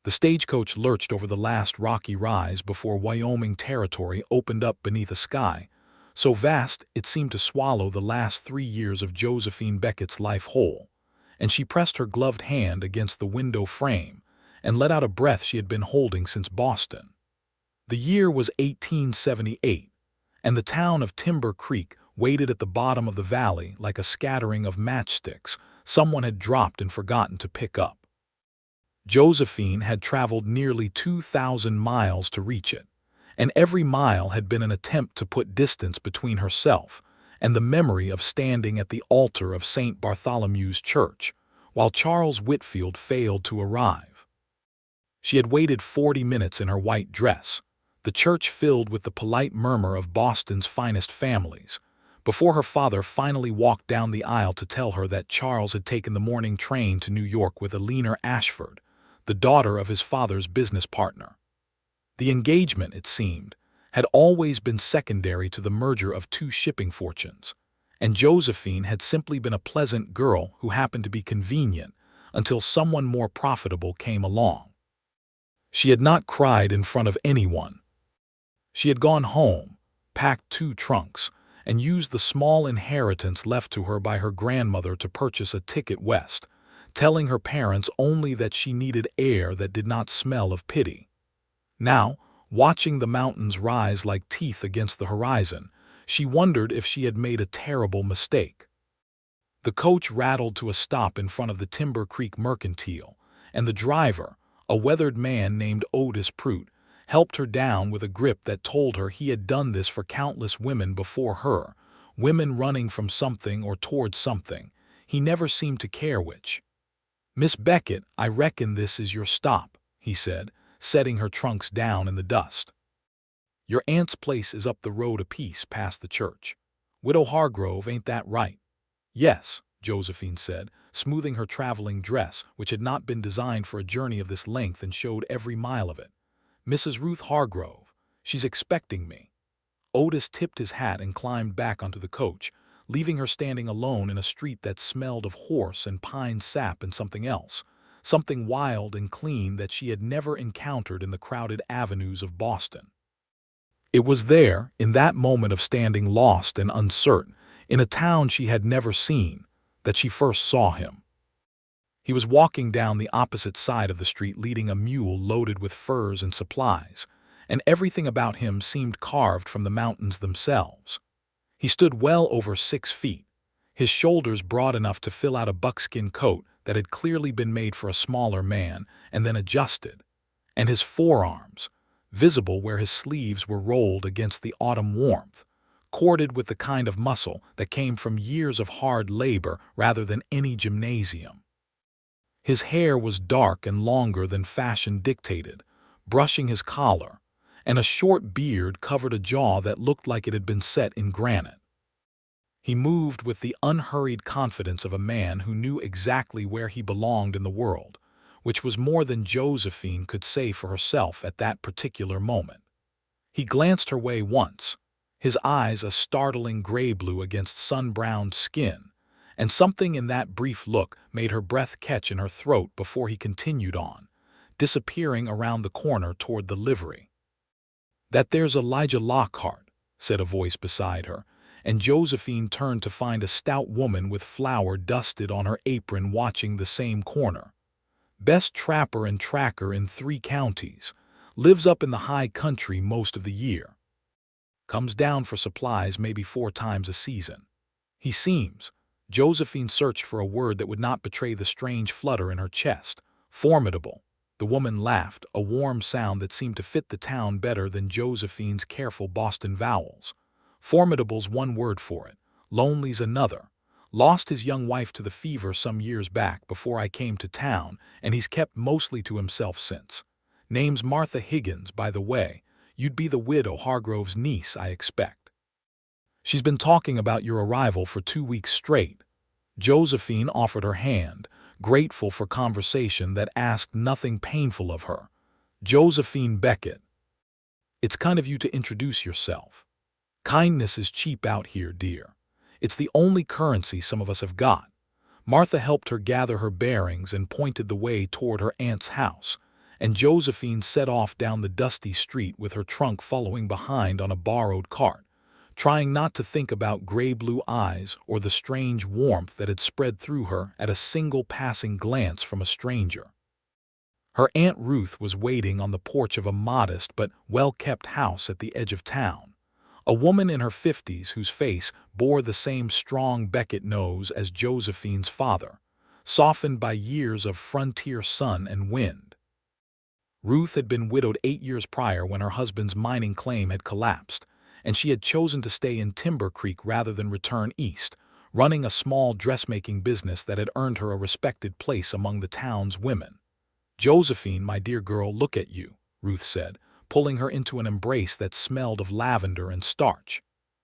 The stagecoach lurched over the last rocky rise before Wyoming Territory opened up beneath a sky so vast it seemed to swallow the last 3 years of Josephine Beckett's life whole, and she pressed her gloved hand against the window frame and let out a breath she had been holding since Boston. The year was 1878, and the town of Timber Creek waited at the bottom of the valley like a scattering of matchsticks someone had dropped and forgotten to pick up. Josephine had traveled nearly 2,000 miles to reach it, and every mile had been an attempt to put distance between herself and the memory of standing at the altar of St. Bartholomew's Church, while Charles Whitfield failed to arrive. She had waited 40 minutes in her white dress, the church filled with the polite murmur of Boston's finest families, before her father finally walked down the aisle to tell her that Charles had taken the morning train to New York with Eleanor Ashford, the daughter of his father's business partner. The engagement, it seemed, had always been secondary to the merger of two shipping fortunes, and Josephine had simply been a pleasant girl who happened to be convenient until someone more profitable came along. She had not cried in front of anyone. She had gone home, packed 2 trunks, and used the small inheritance left to her by her grandmother to purchase a ticket west, telling her parents only that she needed air that did not smell of pity. Now, watching the mountains rise like teeth against the horizon, she wondered if she had made a terrible mistake. The coach rattled to a stop in front of the Timber Creek Mercantile, and the driver, a weathered man named Otis Prout, helped her down with a grip that told her he had done this for countless women before her, women running from something or towards something. He never seemed to care which. "Miss Beckett, I reckon this is your stop," he said, setting her trunks down in the dust. "Your aunt's place is up the road a piece past the church. Widow Hargrove, ain't that right?" "Yes," Josephine said, smoothing her traveling dress, which had not been designed for a journey of this length and showed every mile of it. "Mrs. Ruth Hargrove. She's expecting me." Otis tipped his hat and climbed back onto the coach, leaving her standing alone in a street that smelled of horse and pine sap and something else, something wild and clean that she had never encountered in the crowded avenues of Boston. It was there, in that moment of standing lost and uncertain, in a town she had never seen, that she first saw him. He was walking down the opposite side of the street leading a mule loaded with furs and supplies, and everything about him seemed carved from the mountains themselves. He stood well over 6 feet, his shoulders broad enough to fill out a buckskin coat that had clearly been made for a smaller man and then adjusted, and his forearms, visible where his sleeves were rolled against the autumn warmth, corded with the kind of muscle that came from years of hard labor rather than any gymnasium. His hair was dark and longer than fashion dictated, brushing his collar, and a short beard covered a jaw that looked like it had been set in granite. He moved with the unhurried confidence of a man who knew exactly where he belonged in the world, which was more than Josephine could say for herself at that particular moment. He glanced her way once, his eyes a startling gray-blue against sun-browned skin, and something in that brief look made her breath catch in her throat before he continued on, disappearing around the corner toward the livery. "That there's Elijah Lockhart," said a voice beside her, and Josephine turned to find a stout woman with flour dusted on her apron watching the same corner. "Best trapper and tracker in 3 counties, lives up in the high country most of the year. Comes down for supplies maybe 4 times a season. He seems—" Josephine searched for a word that would not betray the strange flutter in her chest. "Formidable." The woman laughed, a warm sound that seemed to fit the town better than Josephine's careful Boston vowels. "Formidable's one word for it. Lonely's another. Lost his young wife to the fever some years back before I came to town, and he's kept mostly to himself since. Name's Martha Higgins, by the way. You'd be the widow Hargrove's niece, I expect. She's been talking about your arrival for 2 weeks straight." Josephine offered her hand, grateful for conversation that asked nothing painful of her. "Josephine Beckett. It's kind of you to introduce yourself. Kindness is cheap out here, dear. It's the only currency some of us have got." Martha helped her gather her bearings and pointed the way toward her aunt's house, and Josephine set off down the dusty street with her trunk following behind on a borrowed cart, trying not to think about gray-blue eyes or the strange warmth that had spread through her at a single passing glance from a stranger. Her Aunt Ruth was waiting on the porch of a modest but well-kept house at the edge of town, a woman in her 50s whose face bore the same strong Beckett nose as Josephine's father, softened by years of frontier sun and wind. Ruth had been widowed 8 years prior when her husband's mining claim had collapsed, and she had chosen to stay in Timber Creek rather than return east, running a small dressmaking business that had earned her a respected place among the town's women. "Josephine, my dear girl, look at you," Ruth said, pulling her into an embrace that smelled of lavender and starch.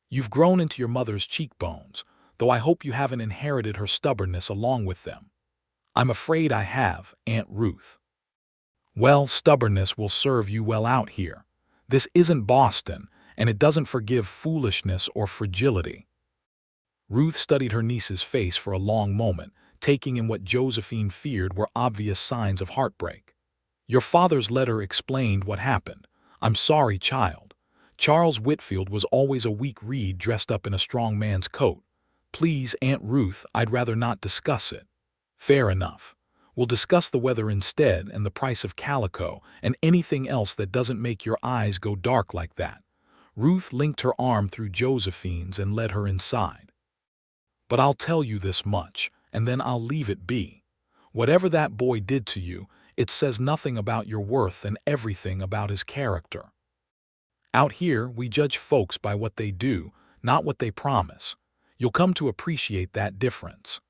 "You've grown into your mother's cheekbones, though I hope you haven't inherited her stubbornness along with them." "I'm afraid I have, Aunt Ruth." "Well, stubbornness will serve you well out here. This isn't Boston, and it doesn't forgive foolishness or fragility." Ruth studied her niece's face for a long moment, taking in what Josephine feared were obvious signs of heartbreak. "Your father's letter explained what happened. I'm sorry, child. Charles Whitfield was always a weak reed dressed up in a strong man's coat. Please, Aunt Ruth, I'd rather not discuss it." "Fair enough. We'll discuss the weather instead and the price of calico and anything else that doesn't make your eyes go dark like that." Ruth linked her arm through Josephine's and led her inside. "But I'll tell you this much, and then I'll leave it be. Whatever that boy did to you, it says nothing about your worth and everything about his character. Out here, we judge folks by what they do, not what they promise. You'll come to appreciate that difference."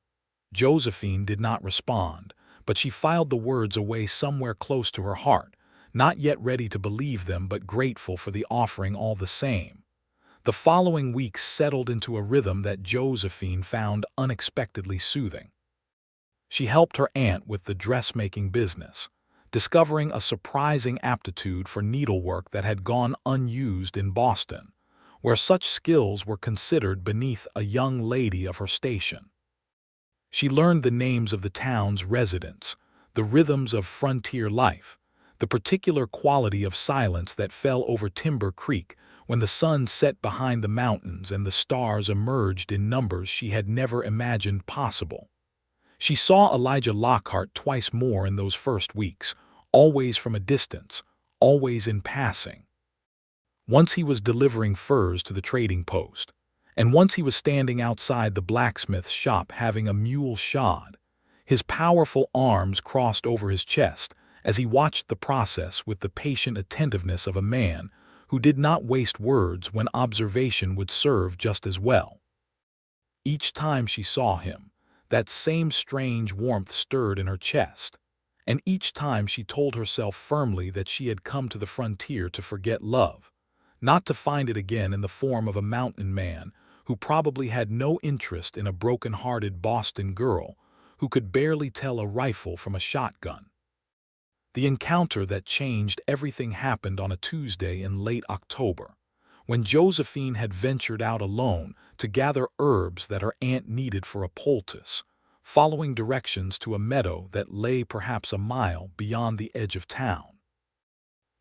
Josephine did not respond, but she filed the words away somewhere close to her heart, not yet ready to believe them but grateful for the offering all the same. The following weeks settled into a rhythm that Josephine found unexpectedly soothing. She helped her aunt with the dressmaking business, discovering a surprising aptitude for needlework that had gone unused in Boston, where such skills were considered beneath a young lady of her station. She learned the names of the town's residents, the rhythms of frontier life, the particular quality of silence that fell over Timber Creek when the sun set behind the mountains and the stars emerged in numbers she had never imagined possible. She saw Elijah Lockhart twice more in those first weeks, always from a distance, always in passing. Once he was delivering furs to the trading post, and once he was standing outside the blacksmith's shop having a mule shod, his powerful arms crossed over his chest as he watched the process with the patient attentiveness of a man who did not waste words when observation would serve just as well. Each time she saw him, that same strange warmth stirred in her chest, and each time she told herself firmly that she had come to the frontier to forget love, not to find it again in the form of a mountain man who probably had no interest in a broken-hearted Boston girl who could barely tell a rifle from a shotgun. The encounter that changed everything happened on a Tuesday in late October, when Josephine had ventured out alone to gather herbs that her aunt needed for a poultice, following directions to a meadow that lay perhaps a mile beyond the edge of town.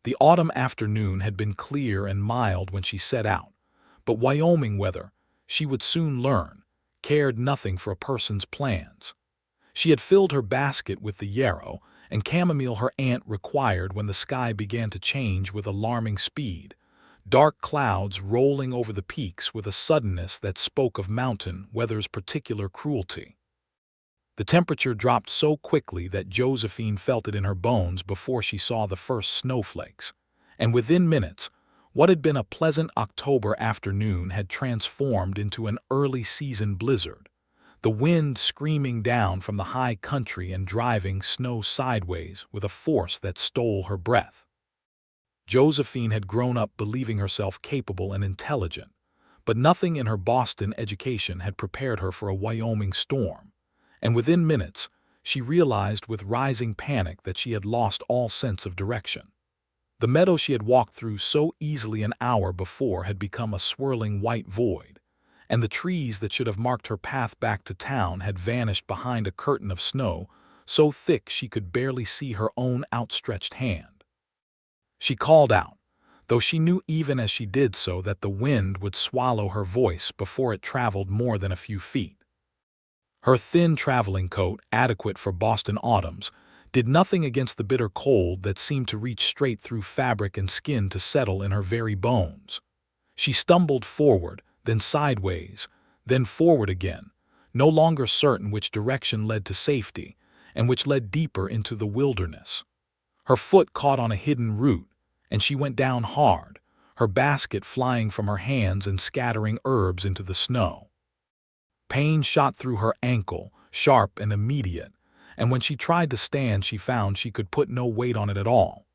The autumn afternoon had been clear and mild when she set out, but Wyoming weather, she would soon learn, cared nothing for a person's plans. She had filled her basket with the yarrow and chamomile her aunt required when the sky began to change with alarming speed, dark clouds rolling over the peaks with a suddenness that spoke of mountain weather's particular cruelty. The temperature dropped so quickly that Josephine felt it in her bones before she saw the first snowflakes, and within minutes, what had been a pleasant October afternoon had transformed into an early-season blizzard, the wind screaming down from the high country and driving snow sideways with a force that stole her breath. Josephine had grown up believing herself capable and intelligent, but nothing in her Boston education had prepared her for a Wyoming storm, and within minutes, she realized with rising panic that she had lost all sense of direction. The meadow she had walked through so easily an hour before had become a swirling white void, and the trees that should have marked her path back to town had vanished behind a curtain of snow so thick she could barely see her own outstretched hand. She called out, though she knew even as she did so that the wind would swallow her voice before it traveled more than a few feet. Her thin traveling coat, adequate for Boston autumns, did nothing against the bitter cold that seemed to reach straight through fabric and skin to settle in her very bones. She stumbled forward, then sideways, then forward again, no longer certain which direction led to safety, and which led deeper into the wilderness. Her foot caught on a hidden root, and she went down hard, her basket flying from her hands and scattering herbs into the snow. Pain shot through her ankle, sharp and immediate, and when she tried to stand she found she could put no weight on it at all.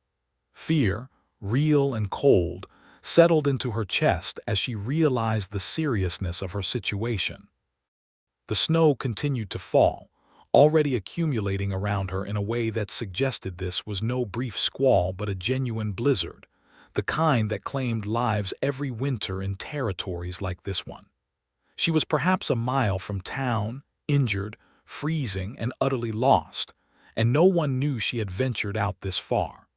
Fear, real and cold, settled into her chest as she realized the seriousness of her situation. The snow continued to fall, already accumulating around her in a way that suggested this was no brief squall but a genuine blizzard, the kind that claimed lives every winter in territories like this one. She was perhaps a mile from town, injured, freezing, and utterly lost, and no one knew she had ventured out this far.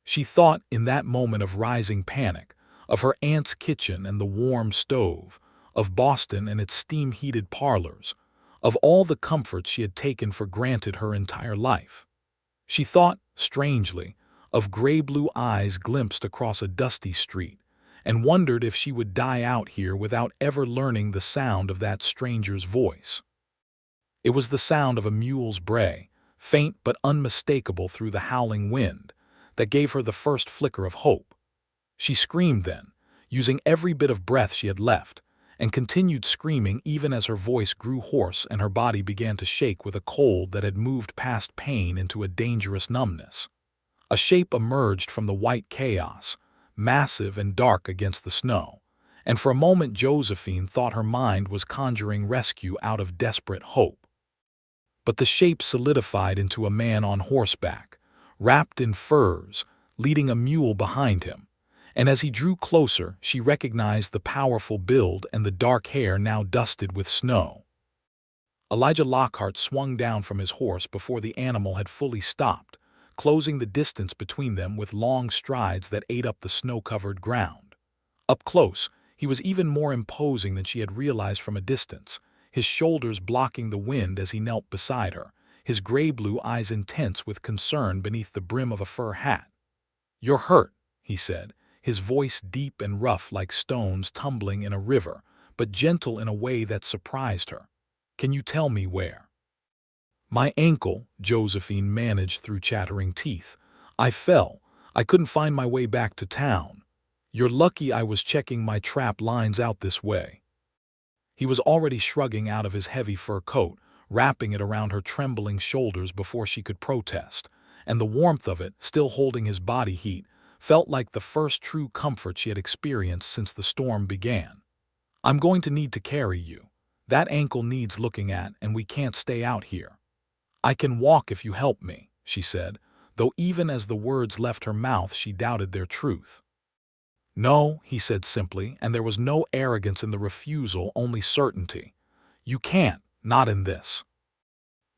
She thought, in that moment of rising panic, of her aunt's kitchen and the warm stove, of Boston and its steam-heated parlors, of all the comforts she had taken for granted her entire life. She thought, strangely, of gray-blue eyes glimpsed across a dusty street, and wondered if she would die out here without ever learning the sound of that stranger's voice. It was the sound of a mule's bray, faint but unmistakable through the howling wind, that gave her the first flicker of hope. She screamed then, using every bit of breath she had left, and continued screaming even as her voice grew hoarse and her body began to shake with a cold that had moved past pain into a dangerous numbness. A shape emerged from the white chaos, massive and dark against the snow, and for a moment Josephine thought her mind was conjuring rescue out of desperate hope. But the shape solidified into a man on horseback, wrapped in furs, leading a mule behind him, and as he drew closer she recognized the powerful build and the dark hair now dusted with snow. Elijah Lockhart swung down from his horse before the animal had fully stopped, closing the distance between them with long strides that ate up the snow-covered ground. Up close, he was even more imposing than she had realized from a distance, his shoulders blocking the wind as he knelt beside her, his gray-blue eyes intense with concern beneath the brim of a fur hat. "You're hurt," he said, his voice deep and rough like stones tumbling in a river, but gentle in a way that surprised her. "Can you tell me where?" "My ankle," Josephine managed through chattering teeth. "I fell. I couldn't find my way back to town. You're lucky I was checking my trap lines out this way." He was already shrugging out of his heavy fur coat, wrapping it around her trembling shoulders before she could protest, and the warmth of it, still holding his body heat, felt like the first true comfort she had experienced since the storm began. "I'm going to need to carry you. That ankle needs looking at, and we can't stay out here." "I can walk if you help me," she said, though even as the words left her mouth she doubted their truth. "No," he said simply, and there was no arrogance in the refusal, only certainty. "You can't, not in this."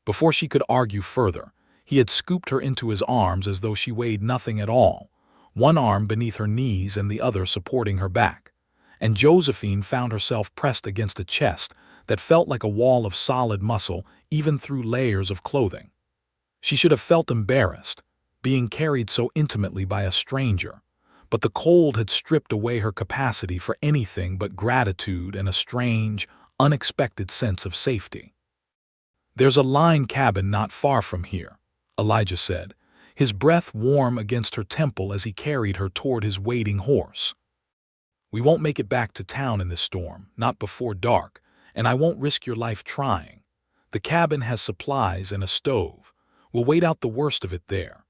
Before she could argue further, he had scooped her into his arms as though she weighed nothing at all, one arm beneath her knees and the other supporting her back, and Josephine found herself pressed against a chest that felt like a wall of solid muscle even through layers of clothing. She should have felt embarrassed, being carried so intimately by a stranger, but the cold had stripped away her capacity for anything but gratitude and a strange, unexpected sense of safety. "There's a line cabin not far from here," Elijah said, his breath warm against her temple as he carried her toward his waiting horse. "We won't make it back to town in this storm, not before dark, and I won't risk your life trying. The cabin has supplies and a stove. We'll wait out the worst of it there."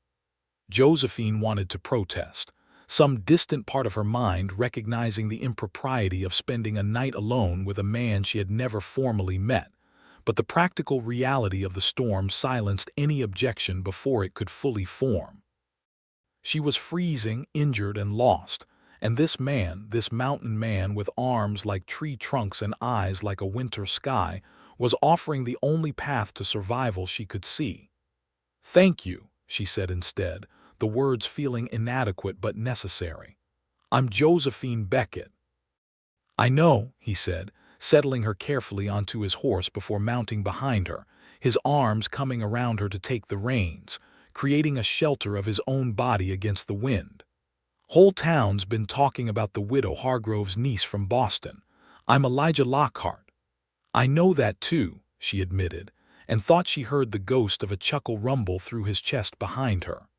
Josephine wanted to protest, some distant part of her mind recognizing the impropriety of spending a night alone with a man she had never formally met, but the practical reality of the storm silenced any objection before it could fully form. She was freezing, injured, and lost, and this man, this mountain man with arms like tree trunks and eyes like a winter sky, was offering the only path to survival she could see. "Thank you," she said instead, the words feeling inadequate but necessary. "I'm Josephine Beckett." "I know," he said, settling her carefully onto his horse before mounting behind her, his arms coming around her to take the reins, creating a shelter of his own body against the wind. "Whole town's been talking about the widow Hargrove's niece from Boston. I'm Elijah Lockhart." "I know that too," she admitted, and thought she heard the ghost of a chuckle rumble through his chest behind her.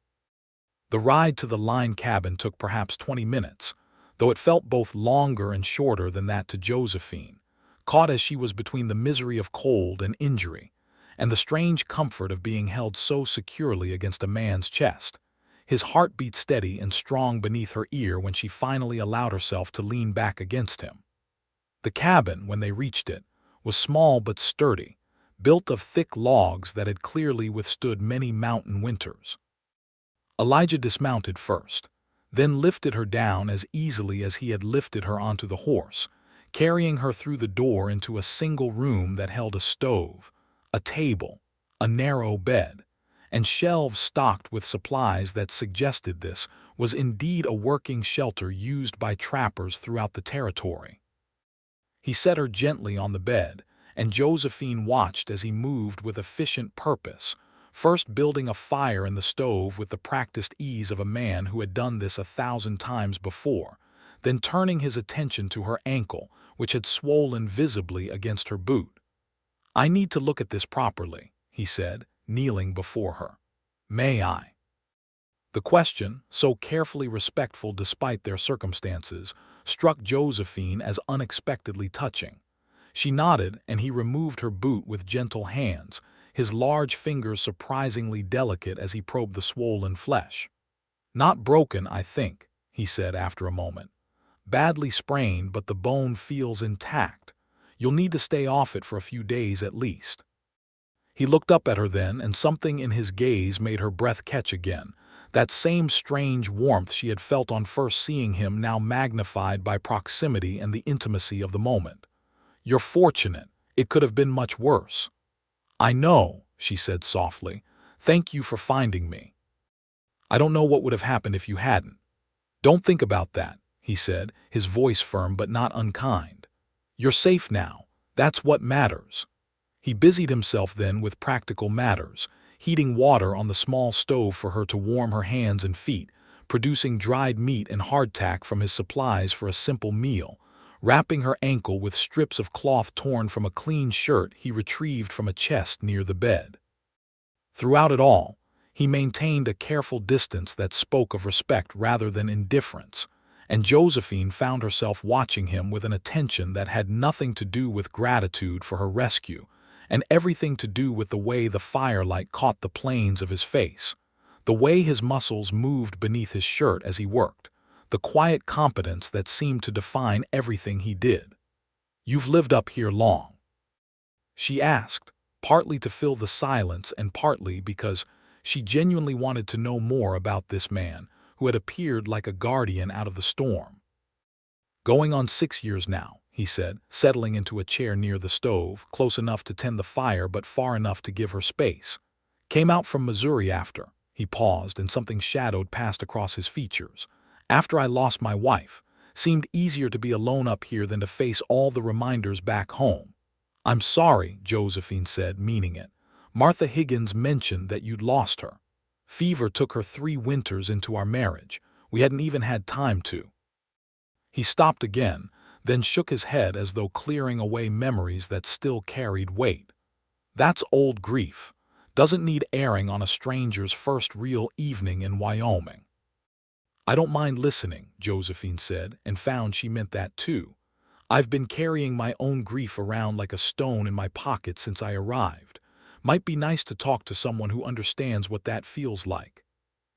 The ride to the line cabin took perhaps 20 minutes, though it felt both longer and shorter than that to Josephine, caught as she was between the misery of cold and injury, and the strange comfort of being held so securely against a man's chest. His heart beat steady and strong beneath her ear when she finally allowed herself to lean back against him. The cabin, when they reached it, was small but sturdy, built of thick logs that had clearly withstood many mountain winters. Elijah dismounted first, then lifted her down as easily as he had lifted her onto the horse, carrying her through the door into a single room that held a stove, a table, a narrow bed, and shelves stocked with supplies that suggested this was indeed a working shelter used by trappers throughout the territory. He set her gently on the bed, and Josephine watched as he moved with efficient purpose, first building a fire in the stove with the practiced ease of a man who had done this 1,000 times before, then turning his attention to her ankle, which had swollen visibly against her boot. "I need to look at this properly," he said, kneeling before her. "May I?" The question, so carefully respectful despite their circumstances, struck Josephine as unexpectedly touching. She nodded, and he removed her boot with gentle hands, his large fingers surprisingly delicate as he probed the swollen flesh. "Not broken, I think," he said after a moment. "Badly sprained, but the bone feels intact. You'll need to stay off it for a few days at least." He looked up at her then, and something in his gaze made her breath catch again, that same strange warmth she had felt on first seeing him, now magnified by proximity and the intimacy of the moment. "You're fortunate. It could have been much worse." "I know," she said softly. "Thank you for finding me. I don't know what would have happened if you hadn't." "Don't think about that," he said, his voice firm but not unkind. "You're safe now. That's what matters." He busied himself then with practical matters, heating water on the small stove for her to warm her hands and feet, producing dried meat and hardtack from his supplies for a simple meal, wrapping her ankle with strips of cloth torn from a clean shirt he retrieved from a chest near the bed. Throughout it all, he maintained a careful distance that spoke of respect rather than indifference, and Josephine found herself watching him with an attention that had nothing to do with gratitude for her rescue, and everything to do with the way the firelight caught the planes of his face, the way his muscles moved beneath his shirt as he worked, the quiet competence that seemed to define everything he did. "You've lived up here long?" she asked, partly to fill the silence and partly because she genuinely wanted to know more about this man who had appeared like a guardian out of the storm. "Going on 6 years now," he said, settling into a chair near the stove, close enough to tend the fire but far enough to give her space. "Came out from Missouri after." He paused, and something shadowed passed across his features. "After I lost my wife. Seemed easier to be alone up here than to face all the reminders back home." "I'm sorry," Josephine said, meaning it. "Martha Higgins mentioned that you'd lost her. Fever took her 3 winters into our marriage. We hadn't even had time to." He stopped again, then shook his head as though clearing away memories that still carried weight. "That's old grief. Doesn't need airing on a stranger's first real evening in Wyoming." "I don't mind listening," Josephine said, and found she meant that too. "I've been carrying my own grief around like a stone in my pocket since I arrived. Might be nice to talk to someone who understands what that feels like."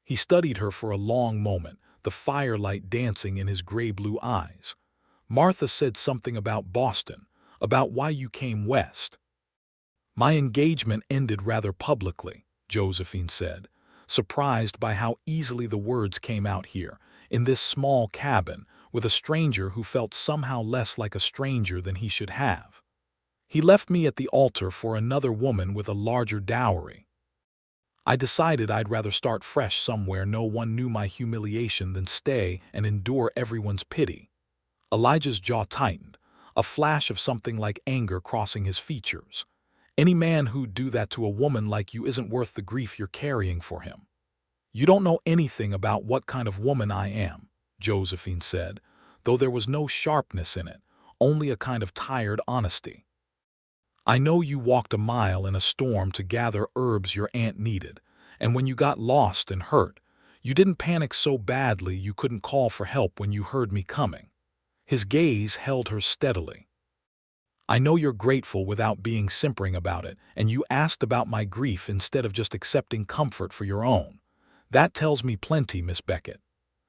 He studied her for a long moment, the firelight dancing in his gray-blue eyes. "Martha said something about Boston, about why you came west." "My engagement ended rather publicly," Josephine said, surprised by how easily the words came out here, in this small cabin, with a stranger who felt somehow less like a stranger than he should have. "He left me at the altar for another woman with a larger dowry." I decided I'd rather start fresh somewhere no one knew my humiliation than stay and endure everyone's pity." Elijah's jaw tightened, a flash of something like anger crossing his features. "Any man who'd do that to a woman like you isn't worth the grief you're carrying for him." "You don't know anything about what kind of woman I am," Josephine said, though there was no sharpness in it, only a kind of tired honesty. "I know you walked a mile in a storm to gather herbs your aunt needed, and when you got lost and hurt, you didn't panic so badly you couldn't call for help when you heard me coming." His gaze held her steadily. "I know you're grateful without being simpering about it, and you asked about my grief instead of just accepting comfort for your own. That tells me plenty, Miss Beckett."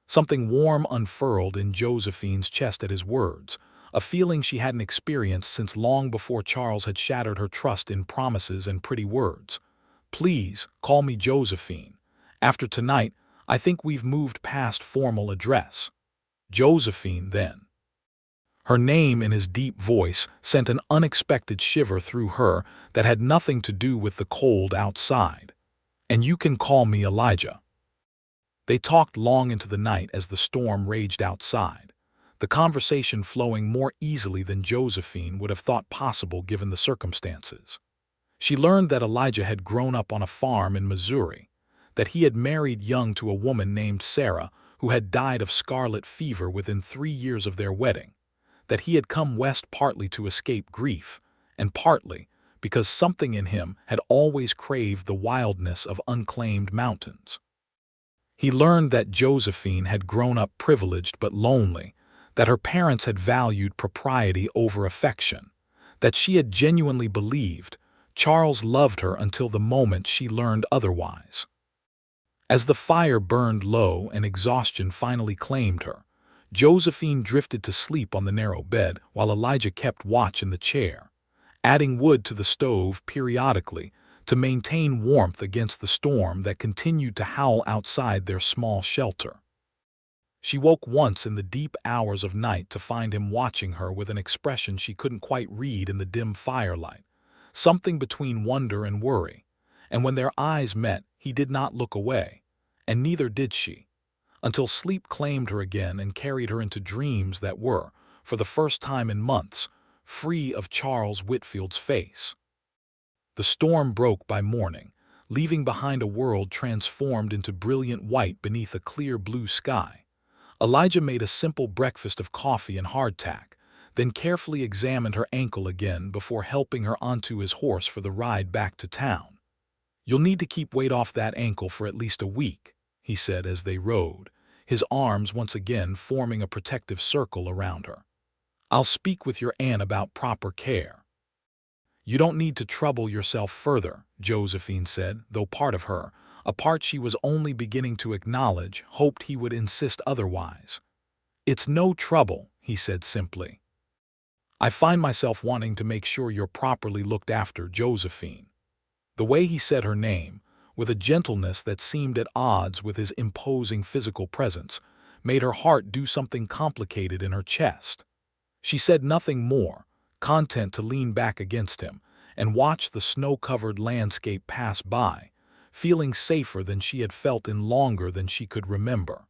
Something warm unfurled in Josephine's chest at his words, a feeling she hadn't experienced since long before Charles had shattered her trust in promises and pretty words. "Please, call me Josephine. After tonight, I think we've moved past formal address." "Josephine, then." Her name in his deep voice sent an unexpected shiver through her that had nothing to do with the cold outside. "And you can call me Elijah." They talked long into the night as the storm raged outside, the conversation flowing more easily than Josephine would have thought possible given the circumstances. She learned that Elijah had grown up on a farm in Missouri, that he had married young to a woman named Sarah who had died of scarlet fever within 3 years of their wedding, that he had come west partly to escape grief, and partly because something in him had always craved the wildness of unclaimed mountains. He learned that Josephine had grown up privileged but lonely, that her parents had valued propriety over affection, that she had genuinely believed Charles loved her until the moment she learned otherwise. As the fire burned low and exhaustion finally claimed her, Josephine drifted to sleep on the narrow bed while Elijah kept watch in the chair, adding wood to the stove periodically to maintain warmth against the storm that continued to howl outside their small shelter. She woke once in the deep hours of night to find him watching her with an expression she couldn't quite read in the dim firelight, something between wonder and worry, and when their eyes met, he did not look away, and neither did she, until sleep claimed her again and carried her into dreams that were, for the first time in months, free of Charles Whitfield's face. The storm broke by morning, leaving behind a world transformed into brilliant white beneath a clear blue sky. Elijah made a simple breakfast of coffee and hardtack, then carefully examined her ankle again before helping her onto his horse for the ride back to town. "You'll need to keep weight off that ankle for at least a week," he said as they rode, his arms once again forming a protective circle around her. "I'll speak with your aunt about proper care." "You don't need to trouble yourself further," Josephine said, though part of her, a part she was only beginning to acknowledge, hoped he would insist otherwise. "It's no trouble," he said simply. "I find myself wanting to make sure you're properly looked after, Josephine." The way he said her name, with a gentleness that seemed at odds with his imposing physical presence, made her heart do something complicated in her chest. She said nothing more, content to lean back against him and watch the snow-covered landscape pass by, feeling safer than she had felt in longer than she could remember.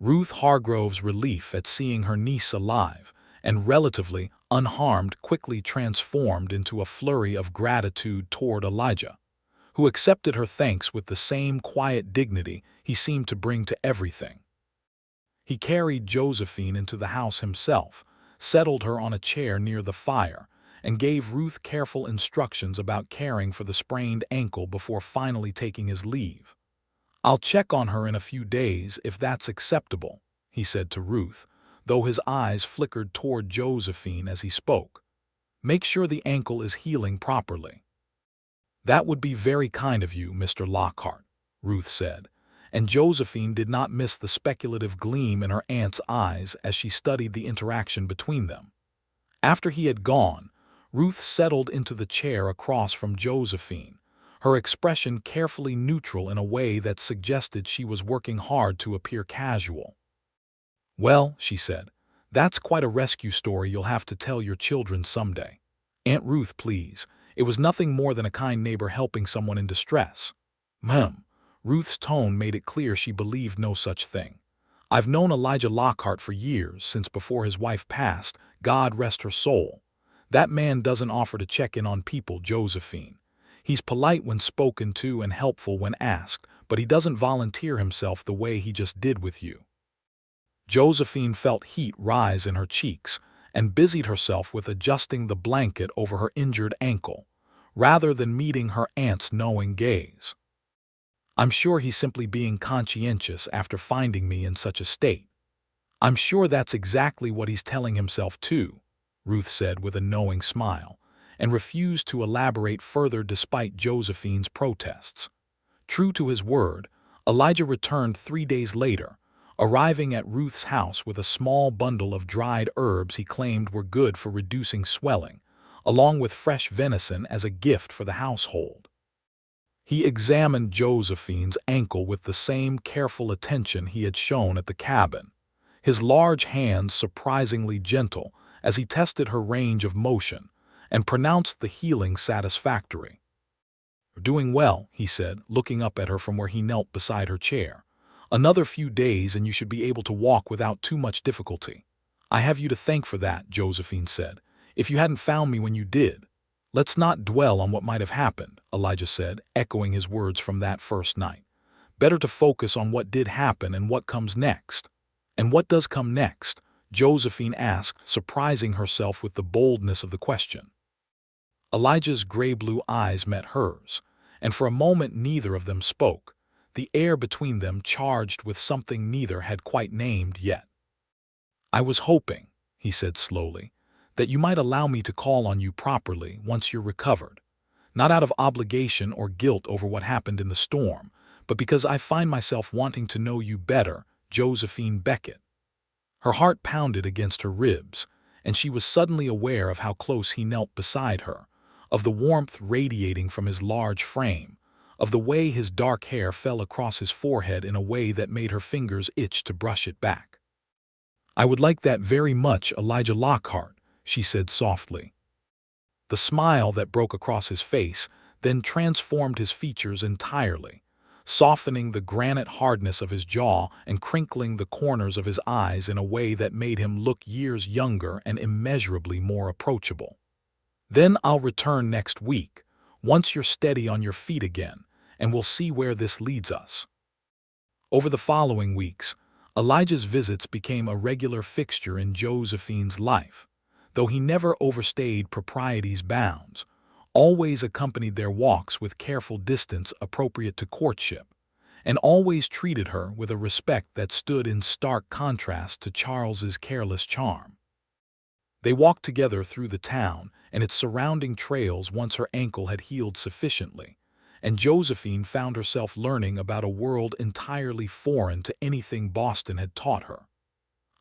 Ruth Hargrove's relief at seeing her niece alive and relatively unharmed quickly transformed into a flurry of gratitude toward Elijah, who accepted her thanks with the same quiet dignity he seemed to bring to everything. He carried Josephine into the house himself, settled her on a chair near the fire, and gave Ruth careful instructions about caring for the sprained ankle before finally taking his leave. "I'll check on her in a few days if that's acceptable," he said to Ruth, though his eyes flickered toward Josephine as he spoke. "Make sure the ankle is healing properly." "That would be very kind of you, Mr. Lockhart," Ruth said, and Josephine did not miss the speculative gleam in her aunt's eyes as she studied the interaction between them. After he had gone, Ruth settled into the chair across from Josephine, her expression carefully neutral in a way that suggested she was working hard to appear casual. "Well," she said, "that's quite a rescue story you'll have to tell your children someday." "Aunt Ruth, please. It was nothing more than a kind neighbor helping someone in distress." "Ma'am." Ruth's tone made it clear she believed no such thing. "I've known Elijah Lockhart for years, since before his wife passed, God rest her soul. That man doesn't offer to check in on people, Josephine. He's polite when spoken to and helpful when asked, but he doesn't volunteer himself the way he just did with you." Josephine felt heat rise in her cheeks and busied herself with adjusting the blanket over her injured ankle, rather than meeting her aunt's knowing gaze. "I'm sure he's simply being conscientious after finding me in such a state. I'm sure that's exactly what he's telling himself too," Ruth said with a knowing smile, and refused to elaborate further despite Josephine's protests. True to his word, Elijah returned 3 days later, arriving at Ruth's house with a small bundle of dried herbs he claimed were good for reducing swelling, along with fresh venison as a gift for the household. He examined Josephine's ankle with the same careful attention he had shown at the cabin, his large hands surprisingly gentle as he tested her range of motion, and pronounced the healing satisfactory. "Doing well," he said, looking up at her from where he knelt beside her chair. "Another few days and you should be able to walk without too much difficulty." "I have you to thank for that," Josephine said. "If you hadn't found me when you did—" "Let's not dwell on what might have happened," Elijah said, echoing his words from that first night. "Better to focus on what did happen and what comes next." "And what does come next?" Josephine asked, surprising herself with the boldness of the question. Elijah's gray-blue eyes met hers, and for a moment neither of them spoke, the air between them charged with something neither had quite named yet. "I was hoping," he said slowly, "that you might allow me to call on you properly once you're recovered, not out of obligation or guilt over what happened in the storm, but because I find myself wanting to know you better, Josephine Beckett." Her heart pounded against her ribs, and she was suddenly aware of how close he knelt beside her, of the warmth radiating from his large frame, of the way his dark hair fell across his forehead in a way that made her fingers itch to brush it back. "I would like that very much, Elijah Lockhart," she said softly. The smile that broke across his face then transformed his features entirely, softening the granite hardness of his jaw and crinkling the corners of his eyes in a way that made him look years younger and immeasurably more approachable. "Then I'll return next week, once you're steady on your feet again, and we'll see where this leads us." Over the following weeks, Elijah's visits became a regular fixture in Josephine's life, though he never overstayed propriety's bounds, always accompanied their walks with careful distance appropriate to courtship, and always treated her with a respect that stood in stark contrast to Charles's careless charm. They walked together through the town and its surrounding trails once her ankle had healed sufficiently, and Josephine found herself learning about a world entirely foreign to anything Boston had taught her.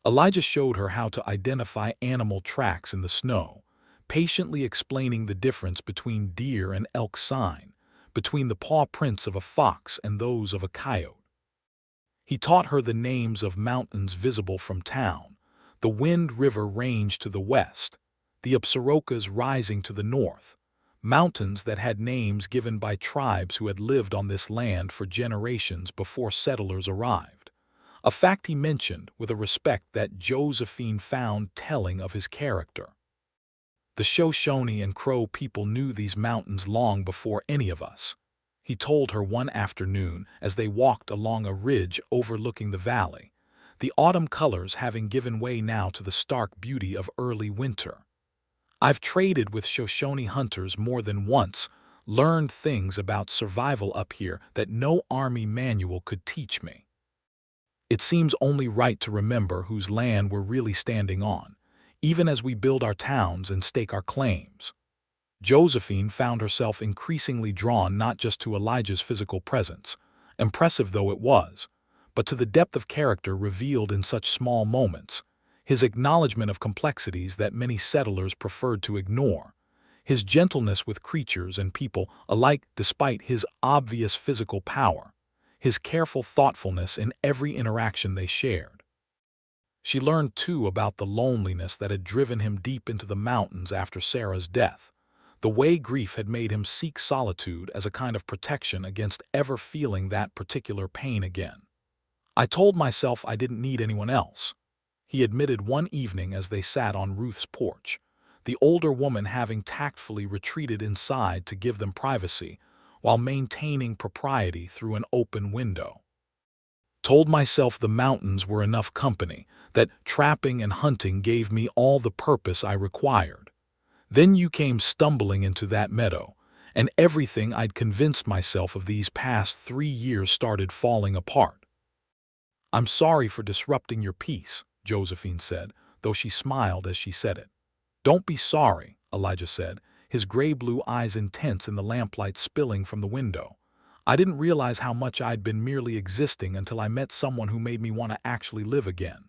Elijah showed her how to identify animal tracks in the snow, patiently explaining the difference between deer and elk sign, between the paw prints of a fox and those of a coyote. He taught her the names of mountains visible from town, the Wind River Range to the west, the Upsarokas rising to the north, mountains that had names given by tribes who had lived on this land for generations before settlers arrived, a fact he mentioned with a respect that Josephine found telling of his character. "The Shoshone and Crow people knew these mountains long before any of us," he told her one afternoon as they walked along a ridge overlooking the valley, the autumn colors having given way now to the stark beauty of early winter. "I've traded with Shoshone hunters more than once, learned things about survival up here that no army manual could teach me. It seems only right to remember whose land we're really standing on, even as we build our towns and stake our claims." Josephine found herself increasingly drawn not just to Elijah's physical presence, impressive though it was, but to the depth of character revealed in such small moments, his acknowledgement of complexities that many settlers preferred to ignore, his gentleness with creatures and people alike despite his obvious physical power, his careful thoughtfulness in every interaction they shared. She learned, too, about the loneliness that had driven him deep into the mountains after Sarah's death, the way grief had made him seek solitude as a kind of protection against ever feeling that particular pain again. I told myself I didn't need anyone else, he admitted one evening as they sat on Ruth's porch, the older woman having tactfully retreated inside to give them privacy while maintaining propriety through an open window. Told myself the mountains were enough company, that trapping and hunting gave me all the purpose I required. Then you came stumbling into that meadow, and everything I'd convinced myself of these past 3 years started falling apart. I'm sorry for disrupting your peace, Josephine said, though she smiled as she said it. Don't be sorry, Elijah said, his gray-blue eyes intense in the lamplight spilling from the window. I didn't realize how much I'd been merely existing until I met someone who made me want to actually live again.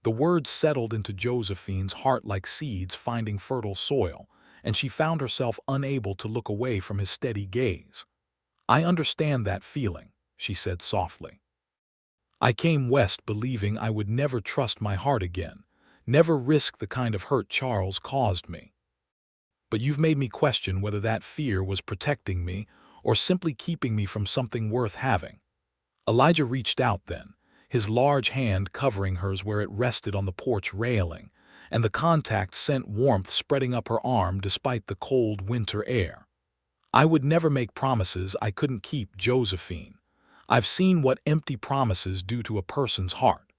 The words settled into Josephine's heart like seeds finding fertile soil, and she found herself unable to look away from his steady gaze. I understand that feeling, she said softly. I came west believing I would never trust my heart again, never risk the kind of hurt Charles caused me. But you've made me question whether that fear was protecting me or simply keeping me from something worth having. Elijah reached out then, his large hand covering hers where it rested on the porch railing, and the contact sent warmth spreading up her arm despite the cold winter air. I would never make promises I couldn't keep, Josephine. I've seen what empty promises do to a person's heart.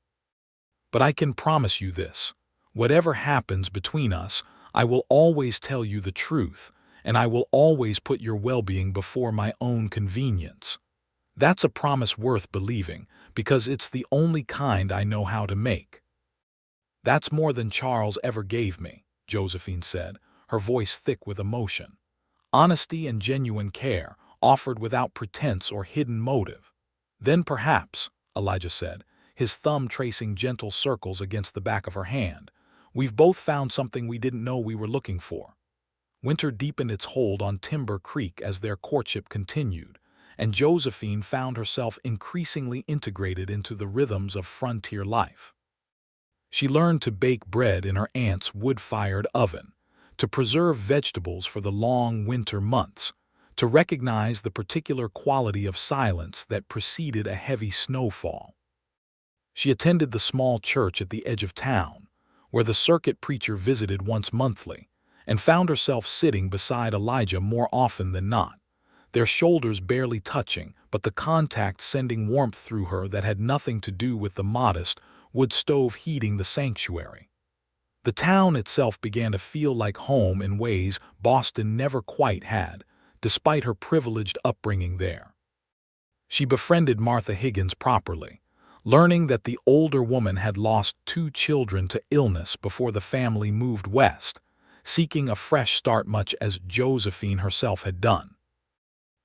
But I can promise you this. Whatever happens between us, I will always tell you the truth, and I will always put your well-being before my own convenience. That's a promise worth believing, because it's the only kind I know how to make. That's more than Charles ever gave me, Josephine said, her voice thick with emotion. Honesty and genuine care, offered without pretense or hidden motive. Then perhaps, Elijah said, his thumb tracing gentle circles against the back of her hand, we've both found something we didn't know we were looking for. Winter deepened its hold on Timber Creek as their courtship continued, and Josephine found herself increasingly integrated into the rhythms of frontier life. She learned to bake bread in her aunt's wood-fired oven, to preserve vegetables for the long winter months, to recognize the particular quality of silence that preceded a heavy snowfall. She attended the small church at the edge of town, where the circuit preacher visited once monthly, and found herself sitting beside Elijah more often than not, their shoulders barely touching, but the contact sending warmth through her that had nothing to do with the modest wood stove heating the sanctuary. The town itself began to feel like home in ways Boston never quite had, despite her privileged upbringing there. She befriended Martha Higgins properly, learning that the older woman had lost 2 children to illness before the family moved west, seeking a fresh start much as Josephine herself had done.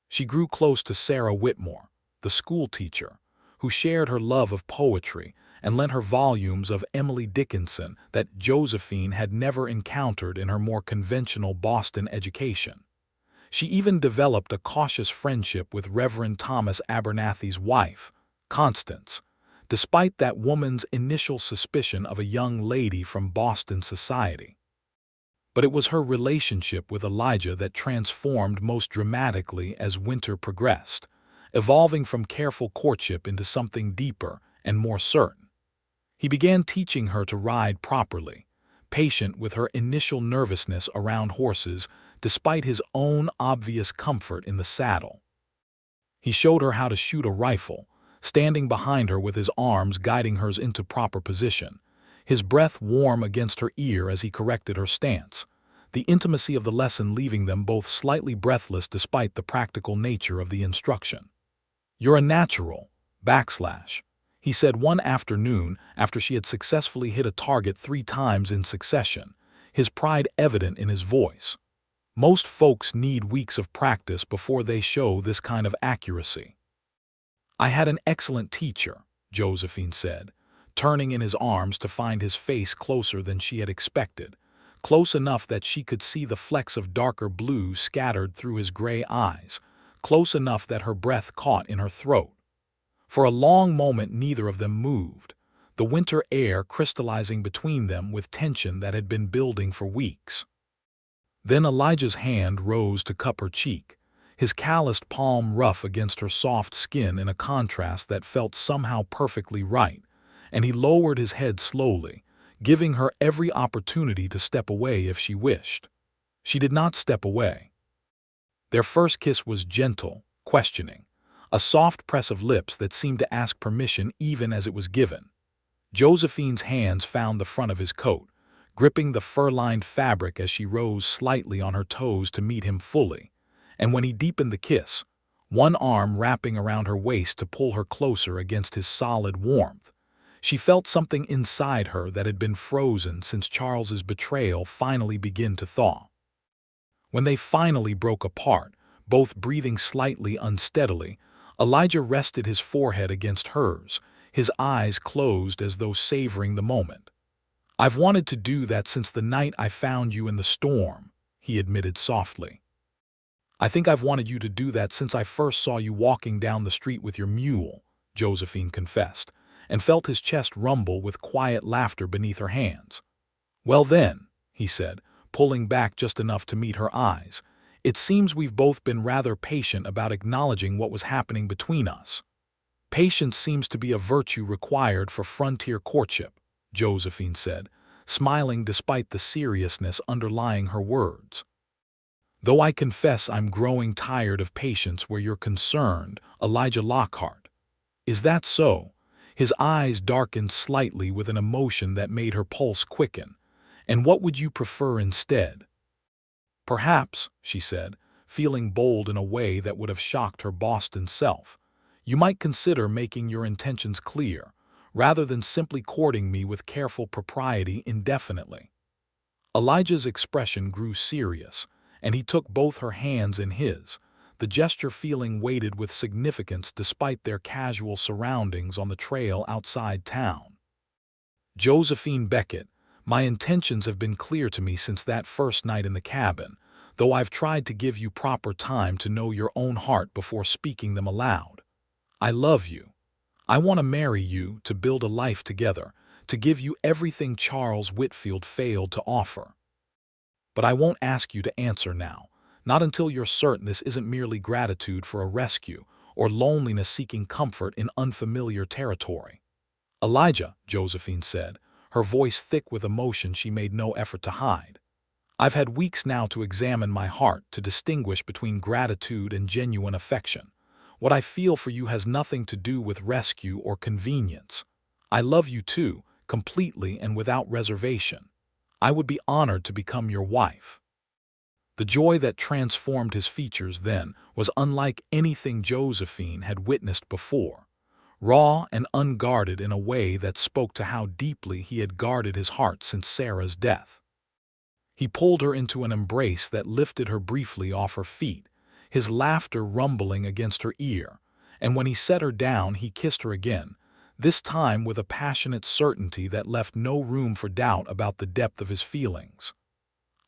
She grew close to Sarah Whitmore, the school teacher, who shared her love of poetry and lent her volumes of Emily Dickinson that Josephine had never encountered in her more conventional Boston education. She even developed a cautious friendship with Reverend Thomas Abernathy's wife, Constance, despite that woman's initial suspicion of a young lady from Boston society. But it was her relationship with Elijah that transformed most dramatically as winter progressed, evolving from careful courtship into something deeper and more certain. He began teaching her to ride properly, patient with her initial nervousness around horses despite his own obvious comfort in the saddle. He showed her how to shoot a rifle, standing behind her with his arms guiding hers into proper position, his breath warm against her ear as he corrected her stance, the intimacy of the lesson leaving them both slightly breathless despite the practical nature of the instruction. "You're a natural, /" he said one afternoon after she had successfully hit a target 3 times in succession, his pride evident in his voice. Most folks need weeks of practice before they show this kind of accuracy. I had an excellent teacher, Josephine said, turning in his arms to find his face closer than she had expected, close enough that she could see the flecks of darker blue scattered through his gray eyes, close enough that her breath caught in her throat. For a long moment neither of them moved, the winter air crystallizing between them with tension that had been building for weeks. Then Elijah's hand rose to cup her cheek, his calloused palm rough against her soft skin in a contrast that felt somehow perfectly right, and he lowered his head slowly, giving her every opportunity to step away if she wished. She did not step away. Their first kiss was gentle, questioning, a soft press of lips that seemed to ask permission even as it was given. Josephine's hands found the front of his coat, gripping the fur-lined fabric as she rose slightly on her toes to meet him fully, and when he deepened the kiss, one arm wrapping around her waist to pull her closer against his solid warmth, she felt something inside her that had been frozen since Charles's betrayal finally began to thaw. When they finally broke apart, both breathing slightly unsteadily, Elijah rested his forehead against hers, his eyes closed as though savoring the moment. "I've wanted to do that since the night I found you in the storm," he admitted softly. "I think I've wanted you to do that since I first saw you walking down the street with your mule," Josephine confessed, and felt his chest rumble with quiet laughter beneath her hands. "Well then," he said, pulling back just enough to meet her eyes, "it seems we've both been rather patient about acknowledging what was happening between us." "Patience seems to be a virtue required for frontier courtship," Josephine said, smiling despite the seriousness underlying her words. "Though I confess I'm growing tired of patience where you're concerned, Elijah Lockhart." "Is that so?" His eyes darkened slightly with an emotion that made her pulse quicken. "And what would you prefer instead?" "Perhaps," she said, feeling bold in a way that would have shocked her Boston self, "you might consider making your intentions clear, rather than simply courting me with careful propriety indefinitely." Elijah's expression grew serious, and he took both her hands in his, the gesture feeling weighted with significance despite their casual surroundings on the trail outside town. "Josephine Beckett, my intentions have been clear to me since that first night in the cabin, though I've tried to give you proper time to know your own heart before speaking them aloud. I love you. I want to marry you, to build a life together, to give you everything Charles Whitfield failed to offer. But I won't ask you to answer now, not until you're certain this isn't merely gratitude for a rescue or loneliness seeking comfort in unfamiliar territory." "Elijah," Josephine said, her voice thick with emotion she made no effort to hide, "I've had weeks now to examine my heart to distinguish between gratitude and genuine affection. What I feel for you has nothing to do with rescue or convenience. I love you too, completely and without reservation. I would be honored to become your wife." The joy that transformed his features then was unlike anything Josephine had witnessed before, raw and unguarded in a way that spoke to how deeply he had guarded his heart since Sarah's death. He pulled her into an embrace that lifted her briefly off her feet, his laughter rumbling against her ear, and when he set her down he kissed her again, this time with a passionate certainty that left no room for doubt about the depth of his feelings.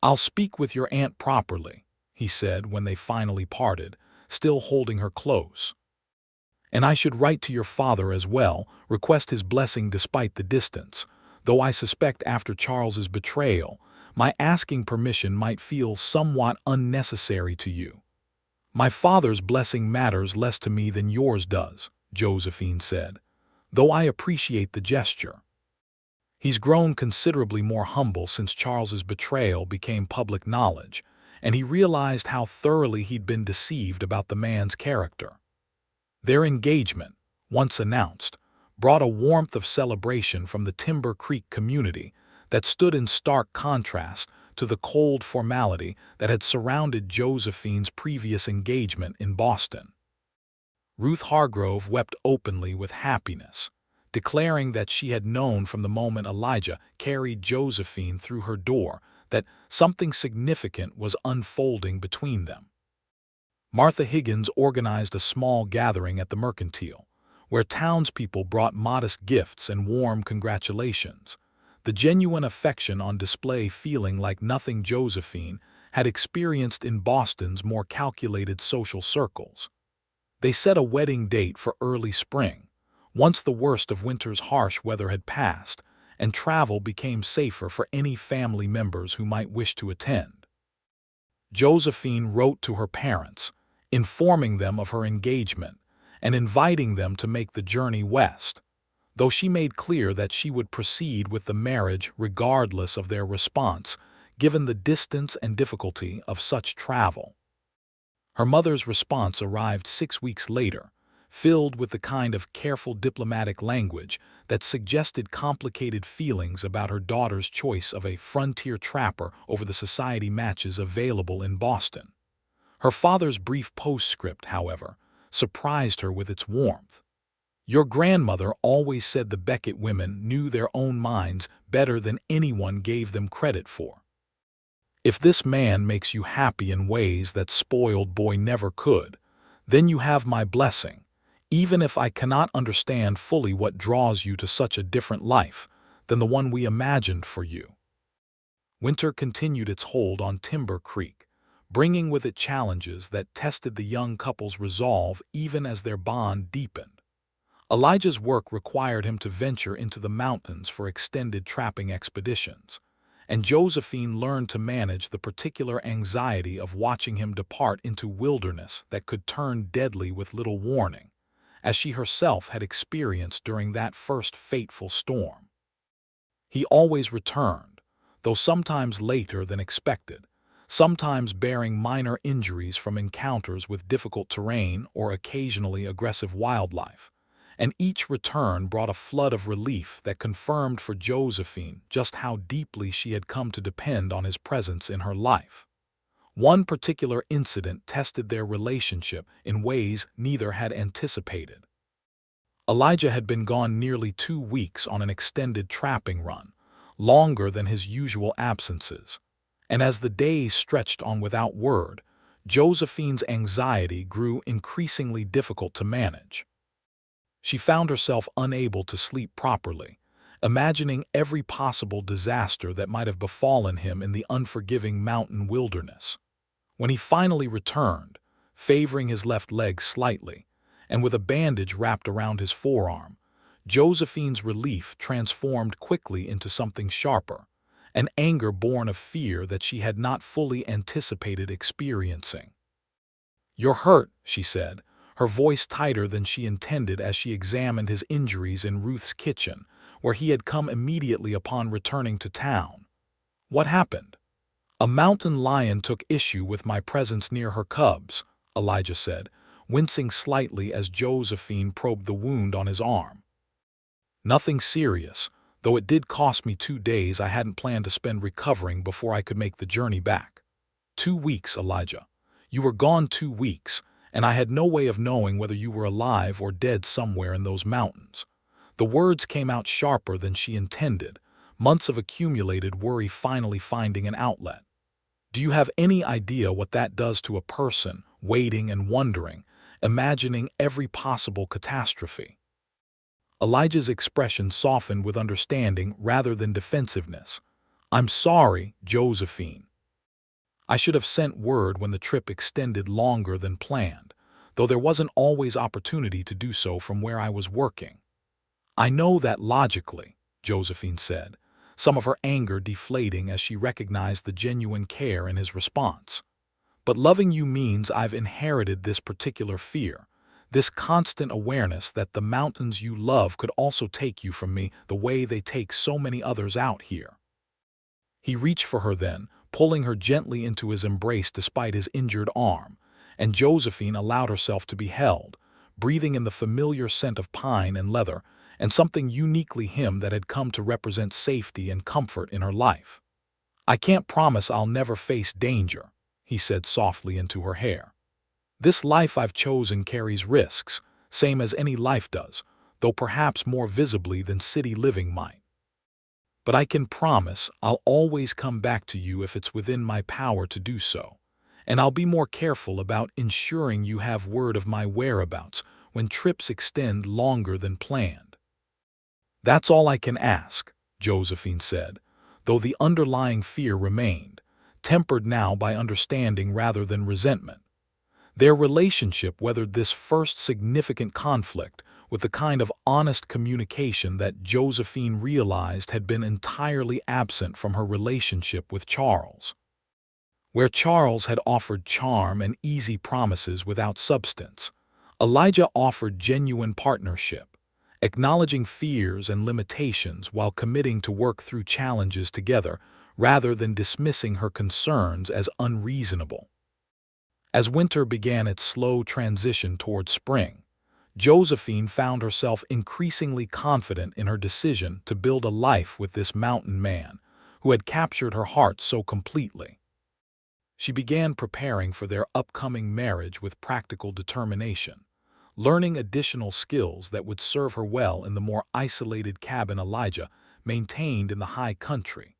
"I'll speak with your aunt properly," he said when they finally parted, still holding her close. "And I should write to your father as well, request his blessing despite the distance, though I suspect after Charles's betrayal, my asking permission might feel somewhat unnecessary to you." "My father's blessing matters less to me than yours does," Josephine said, "though I appreciate the gesture. He's grown considerably more humble since Charles's betrayal became public knowledge, and he realized how thoroughly he'd been deceived about the man's character." Their engagement, once announced, brought a warmth of celebration from the Timber Creek community that stood in stark contrast to the cold formality that had surrounded Josephine's previous engagement in Boston. Ruth Hargrove wept openly with happiness, declaring that she had known from the moment Elijah carried Josephine through her door that something significant was unfolding between them. Martha Higgins organized a small gathering at the Mercantile, where townspeople brought modest gifts and warm congratulations, the genuine affection on display feeling like nothing Josephine had experienced in Boston's more calculated social circles. They set a wedding date for early spring, once the worst of winter's harsh weather had passed, and travel became safer for any family members who might wish to attend. Josephine wrote to her parents, informing them of her engagement and inviting them to make the journey west, though she made clear that she would proceed with the marriage regardless of their response, given the distance and difficulty of such travel. Her mother's response arrived 6 weeks later, filled with the kind of careful diplomatic language that suggested complicated feelings about her daughter's choice of a frontier trapper over the society matches available in Boston. Her father's brief postscript, however, surprised her with its warmth. "Your grandmother always said the Beckett women knew their own minds better than anyone gave them credit for. If this man makes you happy in ways that spoiled boy never could, then you have my blessing, even if I cannot understand fully what draws you to such a different life than the one we imagined for you." Winter continued its hold on Timber Creek, bringing with it challenges that tested the young couple's resolve even as their bond deepened. Elijah's work required him to venture into the mountains for extended trapping expeditions, and Josephine learned to manage the particular anxiety of watching him depart into wilderness that could turn deadly with little warning, as she herself had experienced during that first fateful storm. He always returned, though sometimes later than expected, sometimes bearing minor injuries from encounters with difficult terrain or occasionally aggressive wildlife, and each return brought a flood of relief that confirmed for Josephine just how deeply she had come to depend on his presence in her life. One particular incident tested their relationship in ways neither had anticipated. Elijah had been gone nearly 2 weeks on an extended trapping run, longer than his usual absences, and as the days stretched on without word, Josephine's anxiety grew increasingly difficult to manage. She found herself unable to sleep properly, imagining every possible disaster that might have befallen him in the unforgiving mountain wilderness. When he finally returned, favoring his left leg slightly, and with a bandage wrapped around his forearm, Josephine's relief transformed quickly into something sharper, an anger born of fear that she had not fully anticipated experiencing. "You're hurt," she said, her voice tighter than she intended as she examined his injuries in Ruth's kitchen, where he had come immediately upon returning to town. "What happened?" "A mountain lion took issue with my presence near her cubs," Elijah said, wincing slightly as Josephine probed the wound on his arm. "Nothing serious, though it did cost me 2 days I hadn't planned to spend recovering before I could make the journey back." 2 weeks, Elijah. You were gone 2 weeks, and I had no way of knowing whether you were alive or dead somewhere in those mountains. The words came out sharper than she intended, months of accumulated worry finally finding an outlet. "Do you have any idea what that does to a person, waiting and wondering, imagining every possible catastrophe?" Elijah's expression softened with understanding rather than defensiveness. "I'm sorry, Josephine. I should have sent word when the trip extended longer than planned, though there wasn't always opportunity to do so from where I was working." "I know that logically," Josephine said, some of her anger deflating as she recognized the genuine care in his response. "But loving you means I've inherited this particular fear, this constant awareness that the mountains you love could also take you from me the way they take so many others out here." He reached for her then, pulling her gently into his embrace despite his injured arm, and Josephine allowed herself to be held, breathing in the familiar scent of pine and leather, and something uniquely him that had come to represent safety and comfort in her life. "I can't promise I'll never face danger," he said softly into her hair. "This life I've chosen carries risks, same as any life does, though perhaps more visibly than city living might. But I can promise I'll always come back to you if it's within my power to do so, and I'll be more careful about ensuring you have word of my whereabouts when trips extend longer than planned." "That's all I can ask," Josephine said, though the underlying fear remained, tempered now by understanding rather than resentment. Their relationship weathered this first significant conflict with the kind of honest communication that Josephine realized had been entirely absent from her relationship with Charles. Where Charles had offered charm and easy promises without substance, Elijah offered genuine partnership, acknowledging fears and limitations while committing to work through challenges together rather than dismissing her concerns as unreasonable. As winter began its slow transition toward spring, Josephine found herself increasingly confident in her decision to build a life with this mountain man who had captured her heart so completely. She began preparing for their upcoming marriage with practical determination, learning additional skills that would serve her well in the more isolated cabin Elijah maintained in the high country,